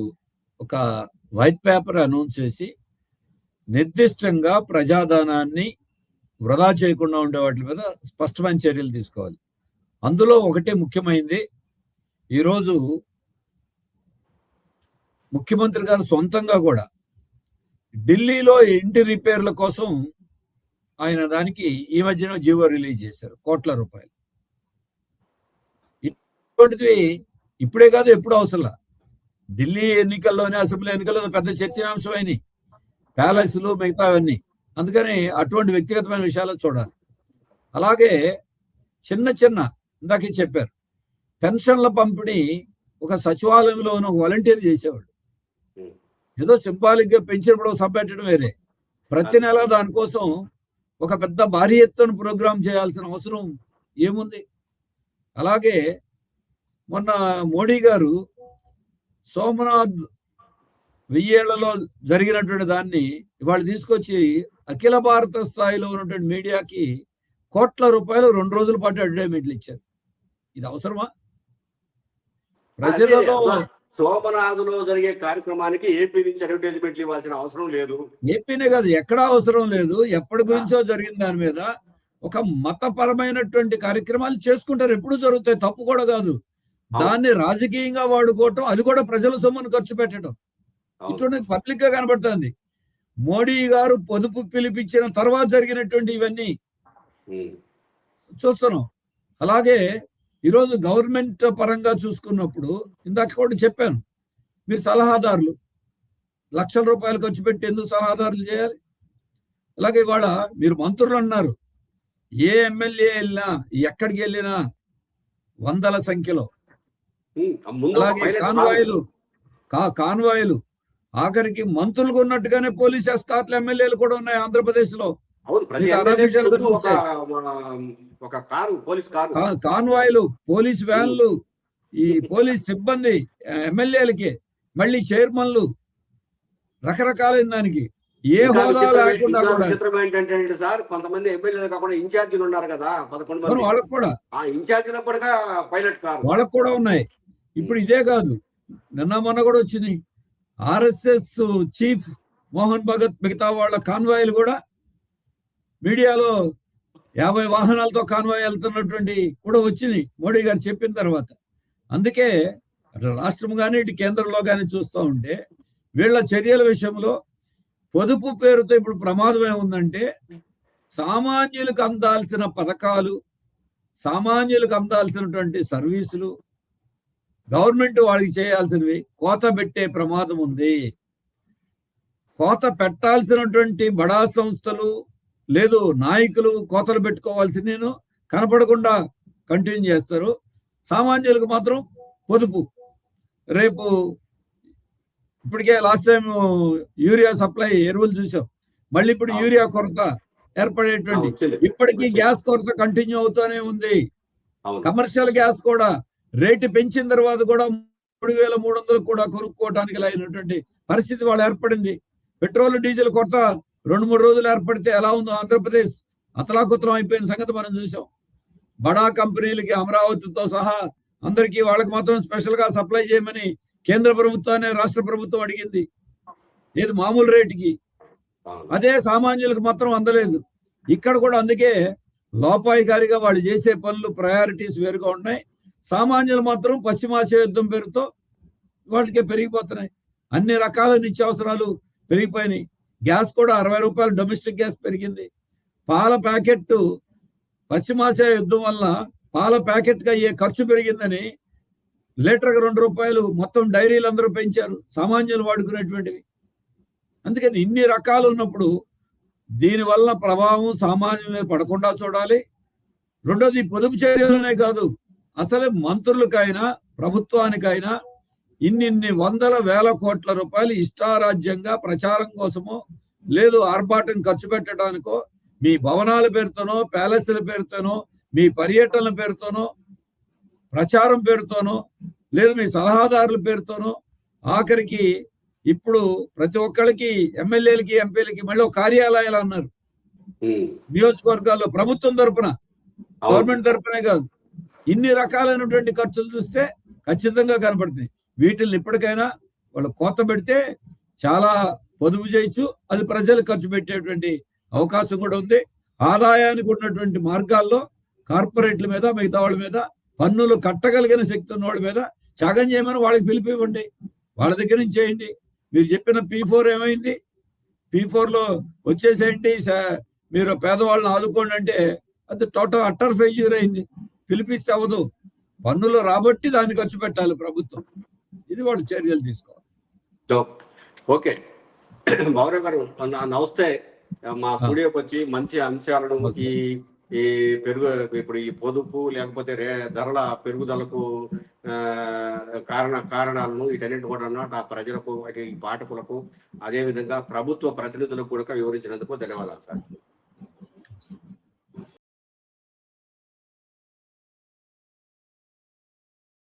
ఒక వైట్ పేపర్ అనౌన్స్ చేసి నిర్దిష్టంగా ప్రజాధనాన్ని వృధా చేయకుండా ఉండే వాటి మీద స్పష్టమైన చర్యలు తీసుకోవాలి. అందులో ఒకటి ముఖ్యమైనది, ఈరోజు ముఖ్యమంత్రి గారు సొంతంగా కూడా ఢిల్లీలో ఇంటి రిపేర్ల కోసం ఆయన దానికి ఈ మధ్యన జీవో రిలీజ్ చేశారు, కోట్ల రూపాయలు. ఇటువంటిది ఇప్పుడే కాదు, ఎప్పుడు అవసరం. ఢిల్లీ ఎన్నికల్లోనే, అసెంబ్లీ ఎన్నికల్లో పెద్ద చర్చనాంశం అయినాయి ప్యాలెస్లు మిగతావన్నీ. అందుకని అటువంటి వ్యక్తిగతమైన విషయాలు చూడాలి. అలాగే చిన్న ఇందాకే చెప్పారు, పెన్షన్ల పంపిణీ ఒక సచివాలయంలో ఒక వాలంటీర్ చేసేవాడు. ఏదో సింబాలిక్ గా పెంచినప్పుడు సభ పెట్టడం వేరే, ప్రతి నెల దానికోసం ఒక పెద్ద భారీ ఎత్తున ప్రోగ్రాం చేయాల్సిన అవసరం ఏముంది? అలాగే మొన్న మోడీ గారు సోమనాథ్ 1000 ఏళ్లలో జరిగినటువంటి దాన్ని ఇవాళ తీసుకొచ్చి అఖిల భారత స్థాయిలో ఉన్నటువంటి మీడియాకి కోట్ల రూపాయలు 2 రోజుల పాటు అడ్వర్టైజ్మెంట్లు ఇచ్చారు. ఇది అవసరమా? ప్రజలలో సోమనాథులో జరిగే కార్యక్రమానికి ఏపీ నుంచి అడ్వర్టైజ్మెంట్లు ఇవ్వాల్సిన అవసరం లేదు. ఏపీనే కాదు, ఎక్కడా అవసరం లేదు. ఎప్పటి గురించో జరిగిన దాని మీద ఒక మతపరమైనటువంటి కార్యక్రమాలు చేసుకుంటారు, ఎప్పుడు జరుగుతాయి, తప్పు కూడా కాదు. దాన్ని రాజకీయంగా వాడుకోవటం, అది కూడా ప్రజల సొమ్మును ఖర్చు పెట్టడం, ఇటువంటి పబ్లిక్ గా కనబడుతుంది. మోడీ గారు పొదుపు పిలిపించిన తర్వాత జరిగినటువంటి ఇవన్నీ చూస్తున్నాం. అలాగే ఈరోజు గవర్నమెంట్ పరంగా చూసుకున్నప్పుడు ఇందాక కూడా చెప్పాను, మీరు సలహాదారులు లక్షల రూపాయలు ఖర్చు పెట్టి ఎందుకు సలహాదారులు చేయాలి? అలాగే ఇవాళ మీరు మంత్రులు అన్నారు, ఏ ఎమ్మెల్యే వెళ్ళినా ఎక్కడికి వెళ్ళినా వందల సంఖ్యలో. అలాగే కాన్వాయిలు ఆఖరికి మంత్రులు ఉన్నట్టుగానే పోలీస్ ఎస్కార్ట్లు ఎమ్మెల్యేలు కూడా ఉన్నాయి ఆంధ్రప్రదేశ్ లో. కాన్వాయిలు, పోలీస్ వ్యాన్లు, ఈ పోలీస్ సిబ్బంది ఎమ్మెల్యేలకి, మళ్ళీ చైర్మన్లు, రకరకాలైన దానికి ఏ హోదా లేకుండా ఏంటంటే సార్, కొంతమంది ఎమ్మెల్యేలు కాకుండా ఇన్ఛార్జీలు ఉన్నారు కదా, 11 మంది, వాళ్ళకు కూడా ఇన్ఛార్జీలు కూడా పైలట్ కారు వాళ్ళకు కూడా ఉన్నాయి. ఇప్పుడు ఇదే కాదు, నిన్న మొన్న కూడా వచ్చింది, ఆర్ఎస్ఎస్ చీఫ్ మోహన్ భగత్ మిగతా వాళ్ళ కాన్వాయిలు కూడా మీడియాలో 50 వాహనాలతో కాన్వాయ్ వెళ్తున్నటువంటి కూడా వచ్చినాయి మోడీ గారు చెప్పిన తర్వాత. అందుకే అటు రాష్ట్రం కానీ ఇటు కేంద్రంలో కానీ చూస్తూ ఉంటే వీళ్ళ చర్యల విషయంలో పొదుపు పేరుతో ఇప్పుడు ప్రమాదం ఏముందంటే సామాన్యులకు అందాల్సిన పథకాలు, సామాన్యులకు అందాల్సినటువంటి సర్వీసులు, గవర్నమెంట్ వాళ్ళకి చేయాల్సినవి కోత పెట్టే ప్రమాదం ఉంది. కోత పెట్టాల్సినటువంటి బడా సంస్థలు లేదు నాయకులు కోతలు పెట్టుకోవాల్సి నేను కనపడకుండా కంటిన్యూ చేస్తారు. సామాన్యులకు మాత్రం పొదుపు. రేపు ఇప్పటికే లాస్ట్ టైం యూరియా సప్లై ఎరువులు చూసాం, మళ్ళీ ఇప్పుడు యూరియా కొరత ఏర్పడేటువంటి, ఇప్పటికీ గ్యాస్ కొరత కంటిన్యూ అవుతూనే ఉంది. కమర్షియల్ గ్యాస్ కూడా రేటు పెంచిన తర్వాత కూడా 3,300 కూడా కొనుక్కోవడానికి అయినటువంటి పరిస్థితి వాళ్ళు ఏర్పడింది. పెట్రోల్ డీజిల్ కొరత 2-3 రోజులు ఏర్పడితే ఎలా ఉందో ఆంధ్రప్రదేశ్ అతలాకుతలం అయిపోయిన సంగతి మనం చూసాం. బడా కంపెనీలకి అమరావతితో సహా అందరికీ వాళ్ళకి మాత్రం స్పెషల్ గా సప్లై చేయమని కేంద్ర ప్రభుత్వాన్ని రాష్ట్ర ప్రభుత్వం అడిగింది, ఏది మామూలు రేటుకి. అదే సామాన్యులకు మాత్రం అందలేదు. ఇక్కడ కూడా అందుకే లోపాయికారిగా వాళ్ళు చేసే పనులు ప్రయారిటీస్ వేరుగా ఉన్నాయి. సామాన్యులు మాత్రం పశ్చిమాసియా యుద్ధం పేరుతో వాళ్ళకే పెరిగిపోతున్నాయి. అన్ని రకాల నిత్యావసరాలు పెరిగిపోయినాయి. గ్యాస్ కూడా 60 రూపాయలు డొమెస్టిక్ గ్యాస్ పెరిగింది. పాల ప్యాకెట్ పశ్చిమాసియా యుద్ధం వల్ల పాల ప్యాకెట్కి అయ్యే ఖర్చు పెరిగిందని లీటర్కి 2 రూపాయలు మొత్తం డైరీలు అందరూ పెంచారు, సామాన్యులు వాడుకునేటువంటివి. అందుకని ఇన్ని రకాలు ఉన్నప్పుడు దీనివల్ల ప్రభావం సామాన్యుల మీద పడకుండా చూడాలి. రెండోది పొదుపు చర్యలనే కాదు, అసలు మంత్రులకైనా ప్రభుత్వానికైనా ఇన్ని వందల వేల కోట్ల రూపాయలు ఇష్టారాజ్యంగా ప్రచారం కోసమో లేదు ఆర్భాటం ఖర్చు పెట్టడానికో, మీ భవనాల పేరుతోనో ప్యాలెస్ల పేరుతోనో మీ పర్యటనల పేరుతోనో ప్రచారం పేరుతోనో లేదు మీ సలహాదారుల పేరుతోనో, ఆఖరికి ఇప్పుడు ప్రతి ఒక్కరికి ఎమ్మెల్యేలకి ఎంపీలకి మళ్ళీ కార్యాలయాలు అన్నారు నియోజకవర్గాల్లో ప్రభుత్వం తరపున, గవర్నమెంట్ తరపునే కాదు. ఇన్ని రకాలైనటువంటి ఖర్చులు చూస్తే ఖచ్చితంగా కనపడుతున్నాయి. వీటిని ఇప్పటికైనా వాళ్ళు కోత పెడితే చాలా పొదుపు చేయొచ్చు, అది ప్రజలు ఖర్చు పెట్టేటువంటి అవకాశం కూడా ఉంది. ఆదాయానికి ఉన్నటువంటి మార్గాల్లో కార్పొరేట్ల మీద మిగతా వాళ్ళ మీద పన్నులు కట్టగలిగిన శక్తి ఉన్న వాళ్ళ మీద త్యాగం చేయమని వాళ్ళకి పిలిపివ్వండి, వాళ్ళ దగ్గర నుంచి చేయండి. మీరు చెప్పిన P4 ఏమైంది? P4లో వచ్చేసేయండి, మీరు పేదవాళ్ళని ఆదుకోండి అంటే అది టోటల్ అట్టర్ ఫెయిల్యూర్ అయింది. పిలిపిస్తే అవ్వదు, పన్నులు రాబట్టి దాన్ని ఖర్చు పెట్టాలి ప్రభుత్వం. ఇది వాళ్ళు చర్యలు తీసుకోవాలి. ఓకే బాబురావు గారు నమస్తే. మా స్టూడియోకి వచ్చి మంచి అంశాలను ఈ ఇప్పుడు ఈ పొదుపు లేకపోతే ధరల పెరుగుదలకు కారణాలను వీటన్నిటి కూడా ఆ ప్రజలకు ఈ పాఠకులకు అదే విధంగా ప్రభుత్వ ప్రతినిధులకు కూడా వివరించినందుకు ధన్యవాదాలు సార్.